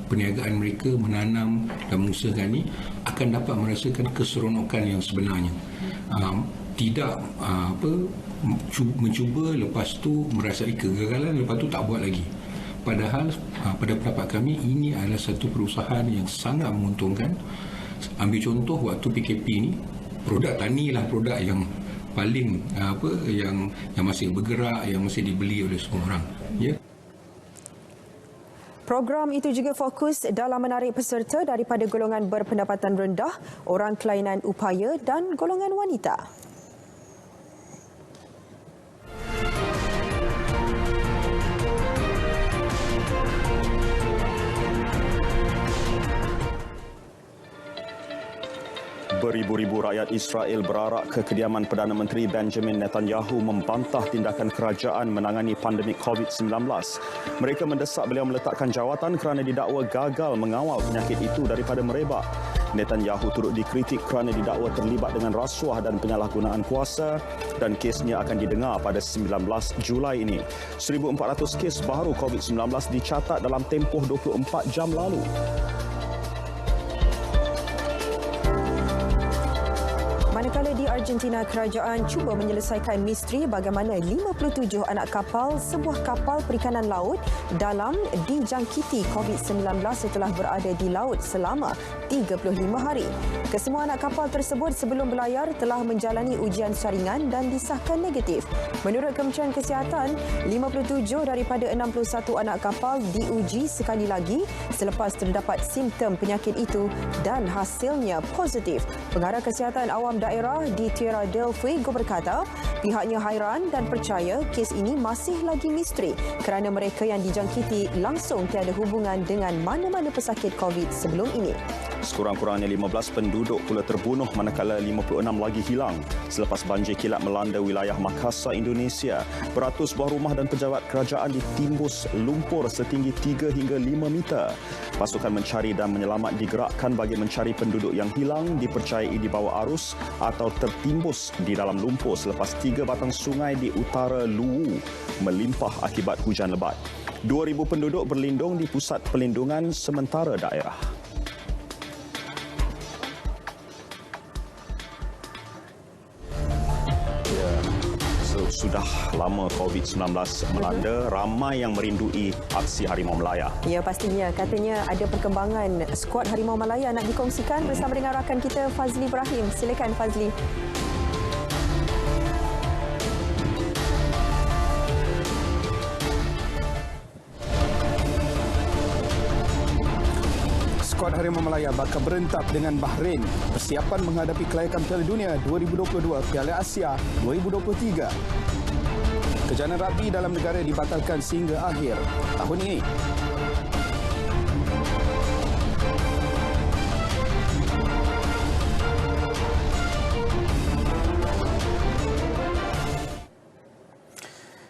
perniagaan mereka menanam dan mengusahakan ini akan dapat merasakan keseronokan yang sebenarnya. Tidak mencuba lepas tu merasai kegagalan, lepas tu tak buat lagi. Padahal pada pendapat kami ini adalah satu perusahaan yang sangat menguntungkan. Ambil contoh waktu PKP ini, produk tani lah produk yang paling yang masih bergerak, yang masih dibeli oleh semua orang. Ya. Program itu juga fokus dalam menarik peserta daripada golongan berpendapatan rendah, orang kelainan upaya dan golongan wanita. Beribu-ribu rakyat Israel berarak ke kediaman Perdana Menteri Benjamin Netanyahu membantah tindakan kerajaan menangani pandemik COVID-19. Mereka mendesak beliau meletakkan jawatan kerana didakwa gagal mengawal penyakit itu daripada merebak. Netanyahu turut dikritik kerana didakwa terlibat dengan rasuah dan penyalahgunaan kuasa dan kesnya akan didengar pada 19 Julai ini. 1,400 kes baru COVID-19 dicatat dalam tempoh 24 jam lalu. Manakala di Argentina, kerajaan cuba menyelesaikan misteri bagaimana 57 anak kapal sebuah kapal perikanan laut dalam dijangkiti COVID-19 setelah berada di laut selama 35 hari. Kesemua anak kapal tersebut sebelum berlayar telah menjalani ujian saringan dan disahkan negatif. Menurut Kementerian Kesihatan, 57 daripada 61 anak kapal diuji sekali lagi selepas terdapat simptom penyakit itu dan hasilnya positif. Pengarah Kesihatan Awam Daerah di Tierra del Fuego berkata pihaknya hairan dan percaya kes ini masih lagi misteri kerana mereka yang dijangkiti langsung tiada hubungan dengan mana-mana pesakit COVID sebelum ini. Sekurang-kurangnya 15 penduduk pula terbunuh manakala 56 lagi hilang selepas banjir kilat melanda wilayah Makassar, Indonesia. Beratus buah rumah dan pejabat kerajaan ditimbus lumpur setinggi 3 hingga 5 meter. Pasukan mencari dan menyelamat digerakkan bagi mencari penduduk yang hilang dipercayai di bawah arus atau tertimbus di dalam lumpur selepas 3 batang sungai di utara Luwu melimpah akibat hujan lebat. 2,000 penduduk berlindung di pusat pelindungan sementara daerah. Sudah lama COVID-19 melanda, ramai yang merindui aksi Harimau Melaya. Ya, pastinya. Katanya ada perkembangan skuad Harimau Melaya nak dikongsikan bersama dengan rakan kita Fazli Ibrahim. Silakan Fazli. Skuad Harimau Melaya bakal berentap dengan Bahrain persiapan menghadapi kelayakan Piala Dunia 2022 Piala Asia 2023. Kejohanan rugby dalam negara dibatalkan sehingga akhir tahun ini.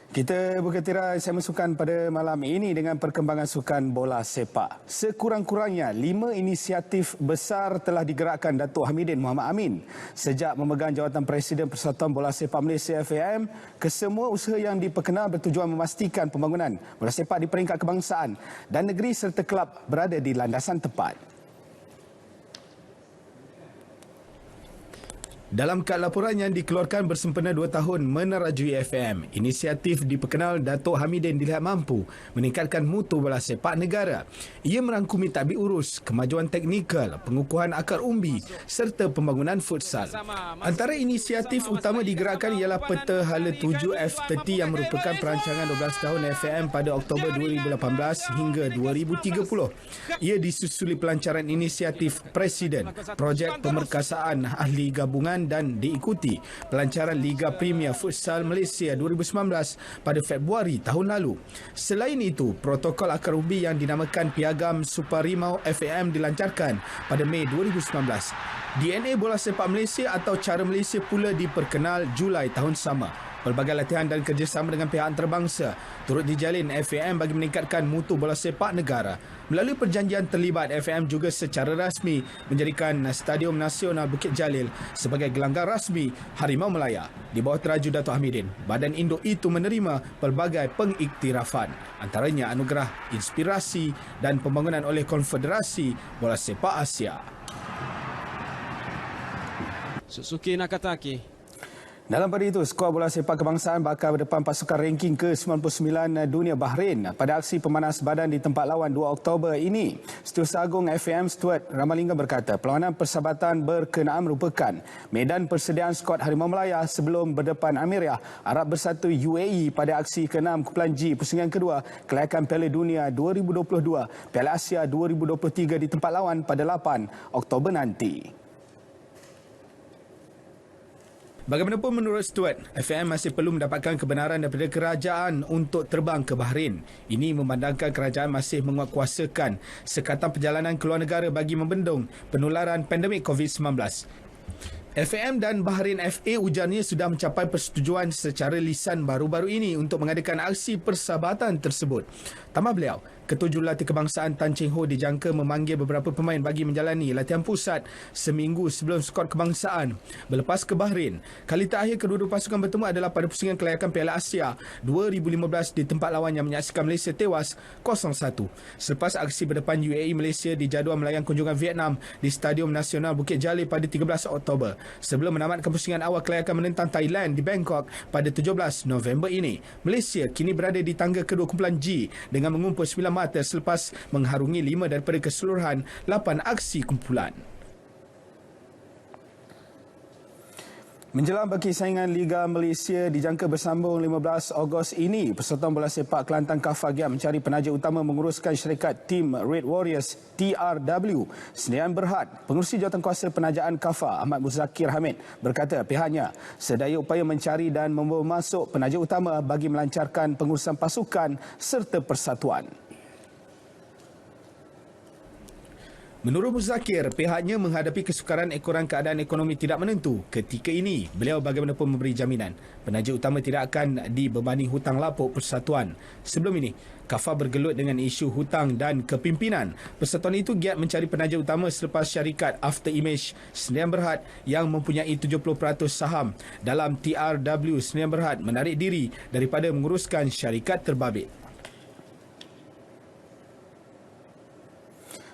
Kita buka tirai segmen sukan pada malam ini dengan perkembangan sukan bola sepak. Sekurang-kurangnya 5 inisiatif besar telah digerakkan Datuk Hamidin Mohamad Amin sejak memegang jawatan Presiden Persatuan Bola Sepak Malaysia FAM. Kesemua usaha yang diperkenal bertujuan memastikan pembangunan bola sepak di peringkat kebangsaan dan negeri serta kelab berada di landasan tepat. Dalam kad laporan yang dikeluarkan bersempena 2 tahun menerajui FM, inisiatif diperkenal Datuk Hamidin dilihat mampu meningkatkan mutu bola sepak negara. Ia merangkumi tadbir urus, kemajuan teknikal, pengukuhan akar umbi serta pembangunan futsal. Antara inisiatif utama digerakkan ialah Peta Hala 7 F30 yang merupakan perancangan 12 tahun FM pada Oktober 2018 hingga 2030. Ia disusuli pelancaran inisiatif Presiden, projek pemerkasaan ahli gabungan dan diikuti pelancaran Liga Premier Futsal Malaysia 2019 pada Februari tahun lalu. Selain itu, protokol akar umbi yang dinamakan Piagam Super Rimau FAM dilancarkan pada Mei 2019. DNA Bola Sepak Malaysia atau Cara Malaysia pula diperkenal Julai tahun sama. Pelbagai latihan dan kerjasama dengan pihak antarabangsa turut dijalin FAM bagi meningkatkan mutu bola sepak negara. Melalui perjanjian terlibat, FAM juga secara rasmi menjadikan Stadium Nasional Bukit Jalil sebagai gelanggang rasmi Harimau Melaya. Di bawah teraju Datuk Hamidin, badan induk itu menerima pelbagai pengiktirafan, antaranya anugerah inspirasi dan pembangunan oleh Konfederasi Bola Sepak Asia. Suzuki Nakataki. Dalam pada itu, skuad bola sepak kebangsaan bakal berdepan pasukan ranking ke-99 dunia Bahrain pada aksi pemanas badan di tempat lawan 2 Oktober ini. Setiausaha Agung FAM Stuart Ramalingam berkata, perlawanan persahabatan berkenaan merupakan medan persediaan skuad Harimau Melaya sebelum berdepan Amiriyah Arab Bersatu UAE pada aksi ke-6 kumpulan G pusingan kedua kelayakan Piala Dunia 2022 Piala Asia 2023 di tempat lawan pada 8 Oktober nanti. Bagaimanapun menurut Stuart, FAM masih perlu mendapatkan kebenaran daripada kerajaan untuk terbang ke Bahrain. Ini memandangkan kerajaan masih menguatkuasakan sekatan perjalanan keluar negara bagi membendung penularan pandemik COVID-19. FAM dan Bahrain FA ujarnya sudah mencapai persetujuan secara lisan baru-baru ini untuk mengadakan aksi persahabatan tersebut. Tambah beliau, Ketua Jurulatih Kebangsaan Tan Cheng Ho dijangka memanggil beberapa pemain bagi menjalani latihan pusat seminggu sebelum skuad kebangsaan berlepas ke Bahrain. Kali terakhir kedua-dua pasukan bertemu adalah pada pusingan kelayakan Piala Asia 2015 di tempat lawan yang menyaksikan Malaysia tewas 0-1. Selepas aksi berdepan UAE, Malaysia dijadual melayan kunjungan Vietnam di Stadium Nasional Bukit Jalil pada 13 Oktober sebelum menamatkan pusingan awal kelayakan menentang Thailand di Bangkok pada 17 November ini. Malaysia kini berada di tangga kedua kumpulan G dengan mengumpul 9 mata selepas mengharungi 5 daripada keseluruhan 8 aksi kumpulan. Menjelang bagi saingan Liga Malaysia dijangka bersambung 15 Ogos ini, Persatuan Bola Sepak Kelantan KAFA giat mencari penaja utama menguruskan syarikat tim Red Warriors TRW. Sdn Berhad, Pengerusi Jawatankuasa Penajaan KAFA Ahmad Muzakir Hamid berkata pihaknya sedaya upaya mencari dan membawa masuk penaja utama bagi melancarkan pengurusan pasukan serta persatuan. Menurut Muzakir, pihaknya menghadapi kesukaran ekoran keadaan ekonomi tidak menentu. Ketika ini, beliau bagaimanapun memberi jaminan penaja utama tidak akan dibebani hutang lapuk persatuan. Sebelum ini, KAFA bergelut dengan isu hutang dan kepimpinan. Persatuan itu giat mencari penaja utama selepas syarikat After Image Sdn Berhad yang mempunyai 70% saham dalam TRW Sdn Berhad menarik diri daripada menguruskan syarikat terbabit.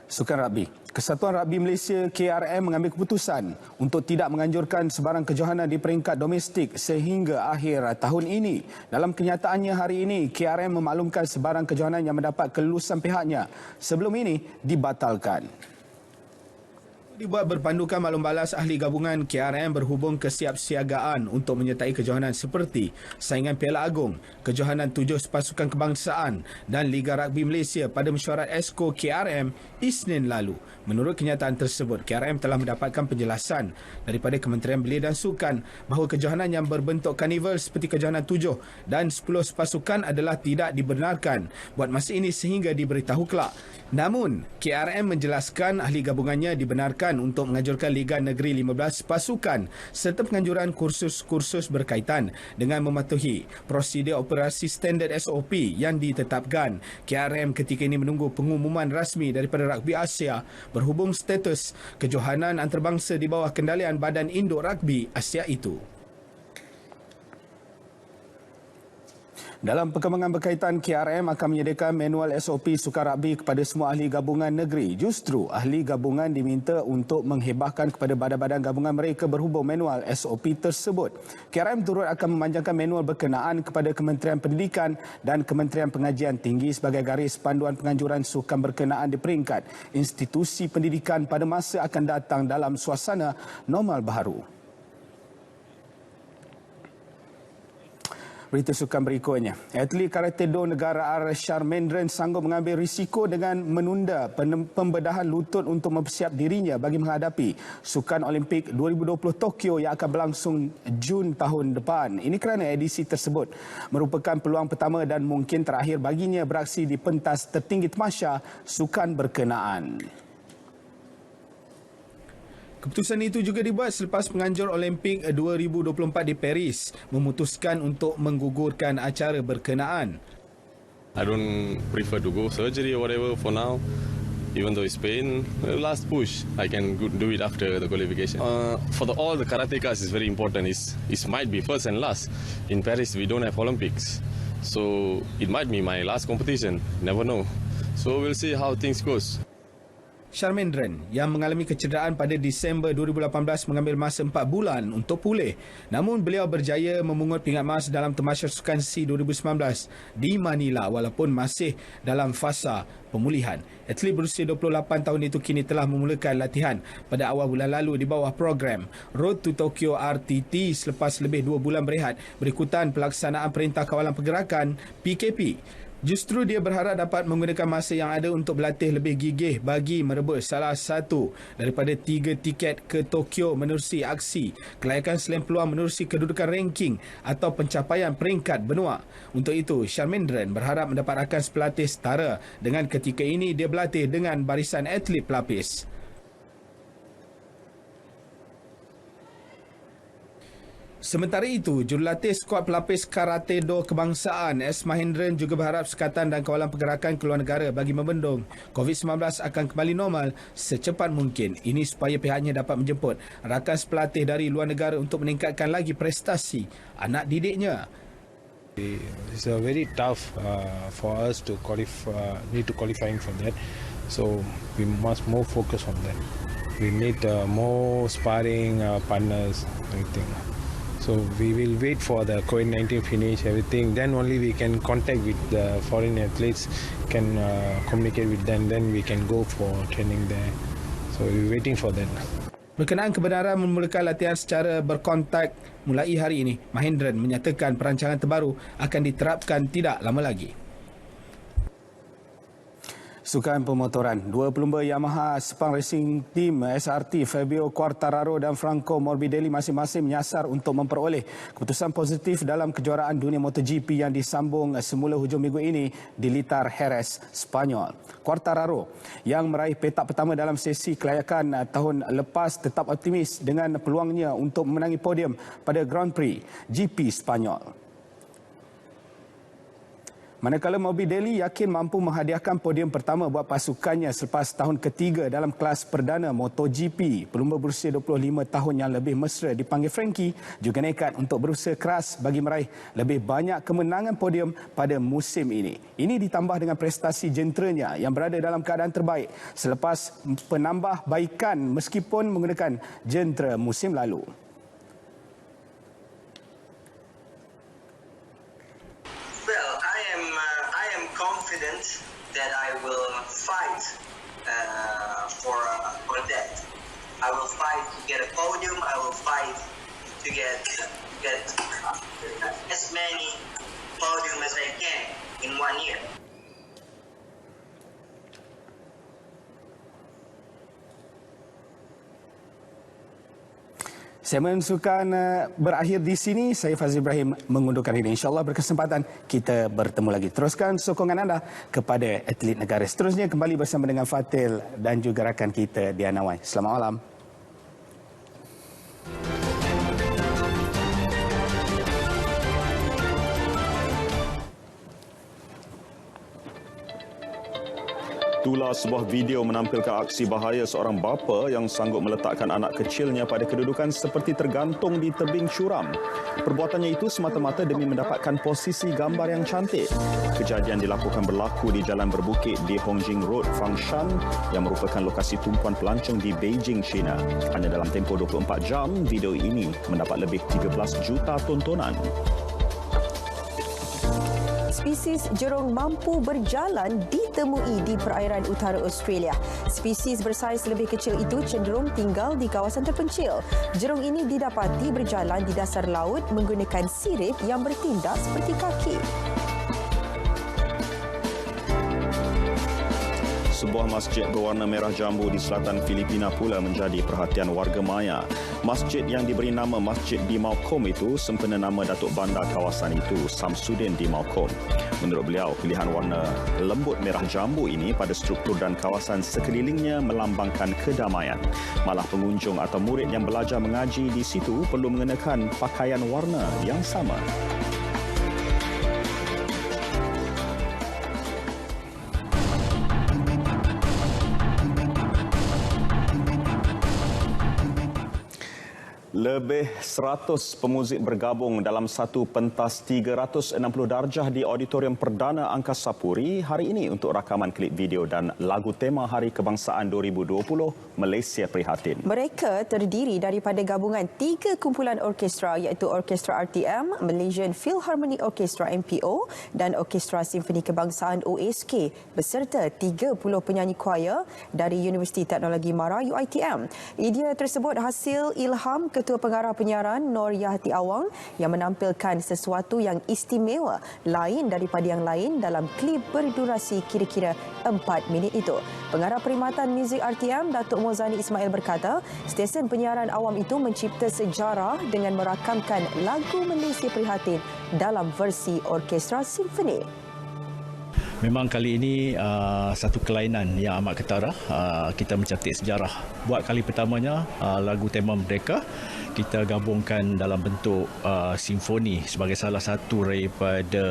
Sukan Rugby. Kesatuan Rugby Malaysia KRM mengambil keputusan untuk tidak menganjurkan sebarang kejohanan di peringkat domestik sehingga akhir tahun ini. Dalam kenyataannya hari ini, KRM memaklumkan sebarang kejohanan yang mendapat kelulusan pihaknya sebelum ini dibatalkan. Dibuat berpandukan maklum balas ahli gabungan KRM berhubung kesiapsiagaan untuk menyertai kejohanan seperti saingan Piala Agong, kejohanan 7 pasukan kebangsaan dan Liga Rugby Malaysia pada mesyuarat Esko KRM Isnin lalu. Menurut kenyataan tersebut, KRM telah mendapatkan penjelasan daripada Kementerian Belia dan Sukan bahawa kejohanan yang berbentuk karnival seperti kejohanan 7 dan 10 pasukan adalah tidak dibenarkan buat masa ini sehingga diberitahu kelak. Namun, KRM menjelaskan ahli gabungannya dibenarkan untuk menganjurkan Liga Negeri 15 pasukan serta penganjuran kursus-kursus berkaitan dengan mematuhi prosedur operasi standard SOP yang ditetapkan. KRM ketika ini menunggu pengumuman rasmi daripada Rugby Asia berhubung status kejohanan antarabangsa di bawah kendalian Badan Induk Rugby Asia itu. Dalam perkembangan berkaitan, KRM akan menyediakan manual SOP sukan rugby kepada semua ahli gabungan negeri. Justru, ahli gabungan diminta untuk menghibahkan kepada badan-badan gabungan mereka berhubung manual SOP tersebut. KRM turut akan memanjangkan manual berkenaan kepada Kementerian Pendidikan dan Kementerian Pengajian Tinggi sebagai garis panduan penganjuran sukan berkenaan di peringkat institusi pendidikan pada masa akan datang dalam suasana normal baharu. Berita sukan berikutnya. Atlet Karate Do negara R. Sharmendran sanggup mengambil risiko dengan menunda pembedahan lutut untuk mempersiap dirinya bagi menghadapi Sukan Olimpik 2020 Tokyo yang akan berlangsung Jun tahun depan. Ini kerana edisi tersebut merupakan peluang pertama dan mungkin terakhir baginya beraksi di pentas tertinggi tamasya sukan berkenaan. Keputusan itu juga dibuat selepas penganjur Olimpik 2024 di Paris memutuskan untuk menggugurkan acara berkenaan. I don't prefer to go surgery or whatever for now. Even though it's pain, last push, I can do it after the qualification. For all the karatekas, it's very important. It might be first and last. In Paris, we don't have Olympics. So it might be my last competition. Never know. So we'll see how things goes. Sharmendran yang mengalami kecederaan pada Disember 2018 mengambil masa 4 bulan untuk pulih. Namun beliau berjaya memungut pingat emas dalam Tamasya Sukan SEA 2019 di Manila walaupun masih dalam fasa pemulihan. Atlet berusia 28 tahun itu kini telah memulakan latihan pada awal bulan lalu di bawah program Road to Tokyo RTT selepas lebih 2 bulan berehat berikutan pelaksanaan Perintah Kawalan Pergerakan PKP. Justru dia berharap dapat menggunakan masa yang ada untuk berlatih lebih gigih bagi merebut salah satu daripada 3 tiket ke Tokyo menerusi aksi kelayakan selain peluang menerusi kedudukan ranking atau pencapaian peringkat benua. Untuk itu, Sharmendran berharap mendapat rakan pelatih setara dengan ketika ini dia berlatih dengan barisan atlet pelapis. Sementara itu, jurulatih skuad pelapis Karate Do Kebangsaan S. Mahendran juga berharap Sekatan dan Kawalan Pergerakan Keluar Negara bagi membendung COVID-19 akan kembali normal secepat mungkin. Ini supaya pihaknya dapat menjemput rakan pelatih dari luar negara untuk meningkatkan lagi prestasi anak didiknya. It's a very tough for us to need to qualifying for that. So we must more focus on that. We need more sparring partners, everything. So we will wait for the COVID-19 finish everything. Then only we can contact with the foreign athletes, can communicate with them. Then we can go for training there. So we're waiting for that. Berkenaan kebenaran memulakan latihan secara berkontak mulai hari ini, Mahendran menyatakan perancangan terbaru akan diterapkan tidak lama lagi. Sukan pemotoran, dua pelumba Yamaha Sepang Racing Team SRT Fabio Quartararo dan Franco Morbidelli masing-masing menyasar untuk memperoleh keputusan positif dalam kejuaraan dunia MotoGP yang disambung semula hujung minggu ini di Litar Jerez, Spanyol. Quartararo yang meraih petak pertama dalam sesi kelayakan tahun lepas tetap optimis dengan peluangnya untuk memenangi podium pada Grand Prix GP Spanyol. Manakala Morbidelli yakin mampu menghadiahkan podium pertama buat pasukannya selepas tahun ketiga dalam kelas perdana MotoGP. Pelumba berusia 25 tahun yang lebih mesra dipanggil Frankie juga nekat untuk berusaha keras bagi meraih lebih banyak kemenangan podium pada musim ini. Ini ditambah dengan prestasi jenteranya yang berada dalam keadaan terbaik selepas penambahbaikan meskipun menggunakan jentera musim lalu. That I will fight for that. I will fight to get a podium. I will fight to get as many podium as I can in 1 year. Segmen sukan berakhir di sini. Saya Fazil Ibrahim mengundurkan diri. InsyaAllah berkesempatan kita bertemu lagi. Teruskan sokongan anda kepada atlet negara. Seterusnya kembali bersama dengan Fatil dan juga rakan kita Diana Wan. Selamat malam. Itulah sebuah video menampilkan aksi bahaya seorang bapa yang sanggup meletakkan anak kecilnya pada kedudukan seperti tergantung di tebing curam. Perbuatannya itu semata-mata demi mendapatkan posisi gambar yang cantik. Kejadian dilaporkan berlaku di jalan berbukit di Hongjing Road, Fangshan yang merupakan lokasi tumpuan pelancong di Beijing, China. Hanya dalam tempoh 24 jam, video ini mendapat lebih 13 juta tontonan. Spesies jerung mampu berjalan ditemui di perairan utara Australia. Spesies bersaiz lebih kecil itu cenderung tinggal di kawasan terpencil. Jerung ini didapati berjalan di dasar laut menggunakan sirip yang bertindak seperti kaki. Sebuah masjid berwarna merah jambu di selatan Filipina pula menjadi perhatian warga maya. Masjid yang diberi nama Masjid di Malcolm itu sempena nama Datuk Bandar kawasan itu, Samsudin di Malcolm. Menurut beliau, pilihan warna lembut merah jambu ini pada struktur dan kawasan sekelilingnya melambangkan kedamaian. Malah pengunjung atau murid yang belajar mengaji di situ perlu mengenakan pakaian warna yang sama. Lebih 100 pemuzik bergabung dalam satu pentas 360 darjah di Auditorium Perdana Angkasa Puri hari ini untuk rakaman klip video dan lagu tema Hari Kebangsaan 2020 Malaysia Prihatin. Mereka terdiri daripada gabungan 3 kumpulan orkestra iaitu Orkestra RTM, Malaysian Philharmonic Orchestra MPO dan Orkestra Simfoni Kebangsaan OSK beserta 30 penyanyi choir dari Universiti Teknologi Mara UiTM. Idea tersebut hasil ilham Ketua Pengarah Penyiaran Nur Yahti Awang yang menampilkan sesuatu yang istimewa lain daripada yang lain dalam klip berdurasi kira-kira 4 minit itu. Pengarah Perkhidmatan Muzik RTM Datuk Mozani Ismail berkata, stesen penyiaran awam itu mencipta sejarah dengan merakamkan lagu Malaysia Prihatin dalam versi orkestra simfoni. Memang kali ini satu kelainan yang amat ketara. Kita mencatat sejarah. Buat kali pertamanya lagu tema Merdeka kita gabungkan dalam bentuk simfoni sebagai salah satu daripada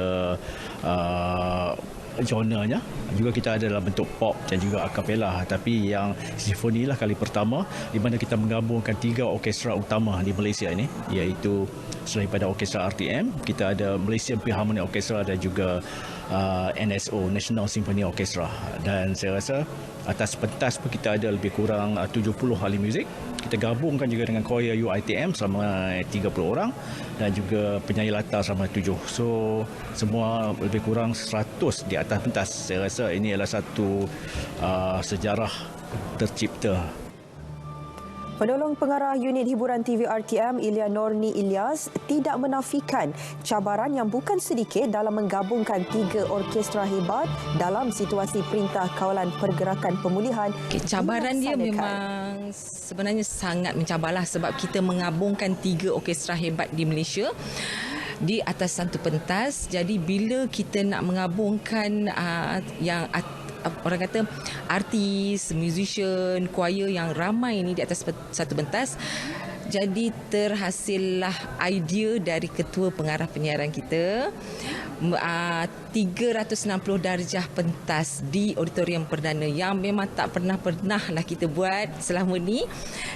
genre-nya. Juga kita ada dalam bentuk pop dan juga acapella, tapi yang simfoni lah kali pertama di mana kita menggabungkan 3 orkestra utama di Malaysia ini, iaitu selain pada orkestra RTM, kita ada Malaysian Philharmonic Orchestra dan juga NSO, National Symphony Orchestra. Dan saya rasa atas pentas pun kita ada lebih kurang 70 ahli muzik. Kita gabungkan juga dengan choir UiTM selama 30 orang dan juga penyanyi latar selama 7. So semua lebih kurang 100 di atas pentas. Saya rasa ini adalah satu sejarah tercipta. Penolong pengarah unit hiburan TV RTM Ilya Norni Ilyas tidak menafikan cabaran yang bukan sedikit dalam menggabungkan 3 orkestra hebat dalam situasi Perintah Kawalan Pergerakan Pemulihan. Cabaran dia memang sebenarnya sangat mencabarlah sebab kita menggabungkan 3 orkestra hebat di Malaysia di atas satu pentas. Jadi bila kita nak menggabungkan yang orang kata artis, musician, choir yang ramai ini di atas satu pentas, jadi terhasillah idea dari ketua pengarah penyiaran kita 360 darjah pentas di auditorium perdana yang memang tak pernah lah kita buat selama ni.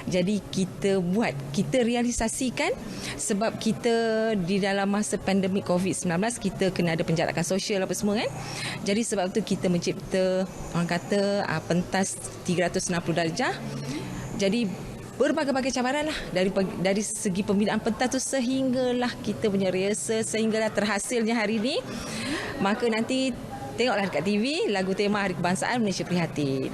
Jadi kita buat, kita realisasikan sebab kita di dalam masa pandemik COVID-19 kita kena ada penjarakan sosial apa semua kan. Jadi sebab tu kita mencipta orang kata pentas 360 darjah. Jadi berbagai-bagai cabaran lah dari segi pembinaan pentas tu sehinggalah kita punya rehearsal, sehinggalah terhasilnya hari ini. Maka nanti tengoklah dekat TV lagu tema Hari Kebangsaan Malaysia Prihatin.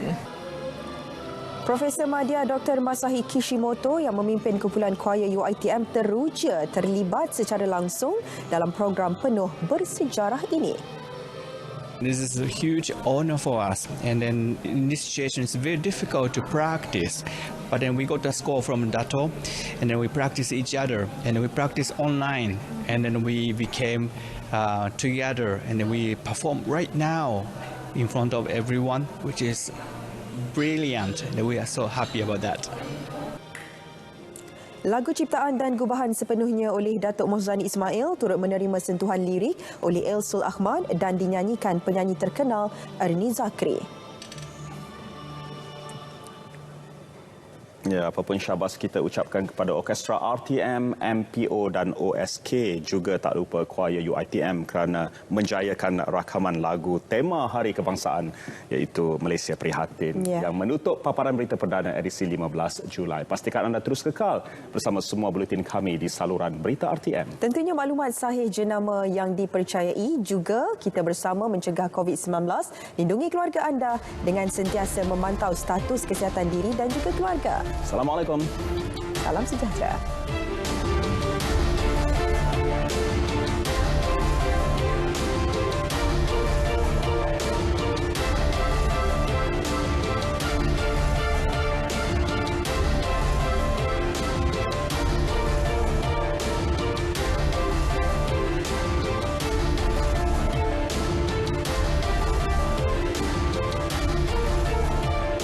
Profesor Madya Dr. Masahi Kishimoto yang memimpin kumpulan choir UiTM teruja terlibat secara langsung dalam program penuh bersejarah ini. This is a huge honor for us, and then in this situation it's very difficult to practice, but then we got the score from Dato, and then we practice each other, and then we practice online, and then we became together, and then we perform right now in front of everyone, which is brilliant, and we are so happy about that. Lagu ciptaan dan gubahan sepenuhnya oleh Datuk Mohzani Ismail turut menerima sentuhan lirik oleh Elsul Ahmad dan dinyanyikan penyanyi terkenal Ernie Zakri. Ya, apapun syabas kita ucapkan kepada orkestra RTM, MPO dan OSK, juga tak lupa choir UiTM kerana menjayakan rakaman lagu tema Hari Kebangsaan iaitu Malaysia Prihatin yang menutup paparan berita perdana edisi 15 Julai. Pastikan anda terus kekal bersama semua buletin kami di saluran berita RTM. Tentunya maklumat sahih jenama yang dipercayai, juga kita bersama mencegah COVID-19. Lindungi keluarga anda dengan sentiasa memantau status kesihatan diri dan juga keluarga. Assalamualaikum. Salam sejahtera.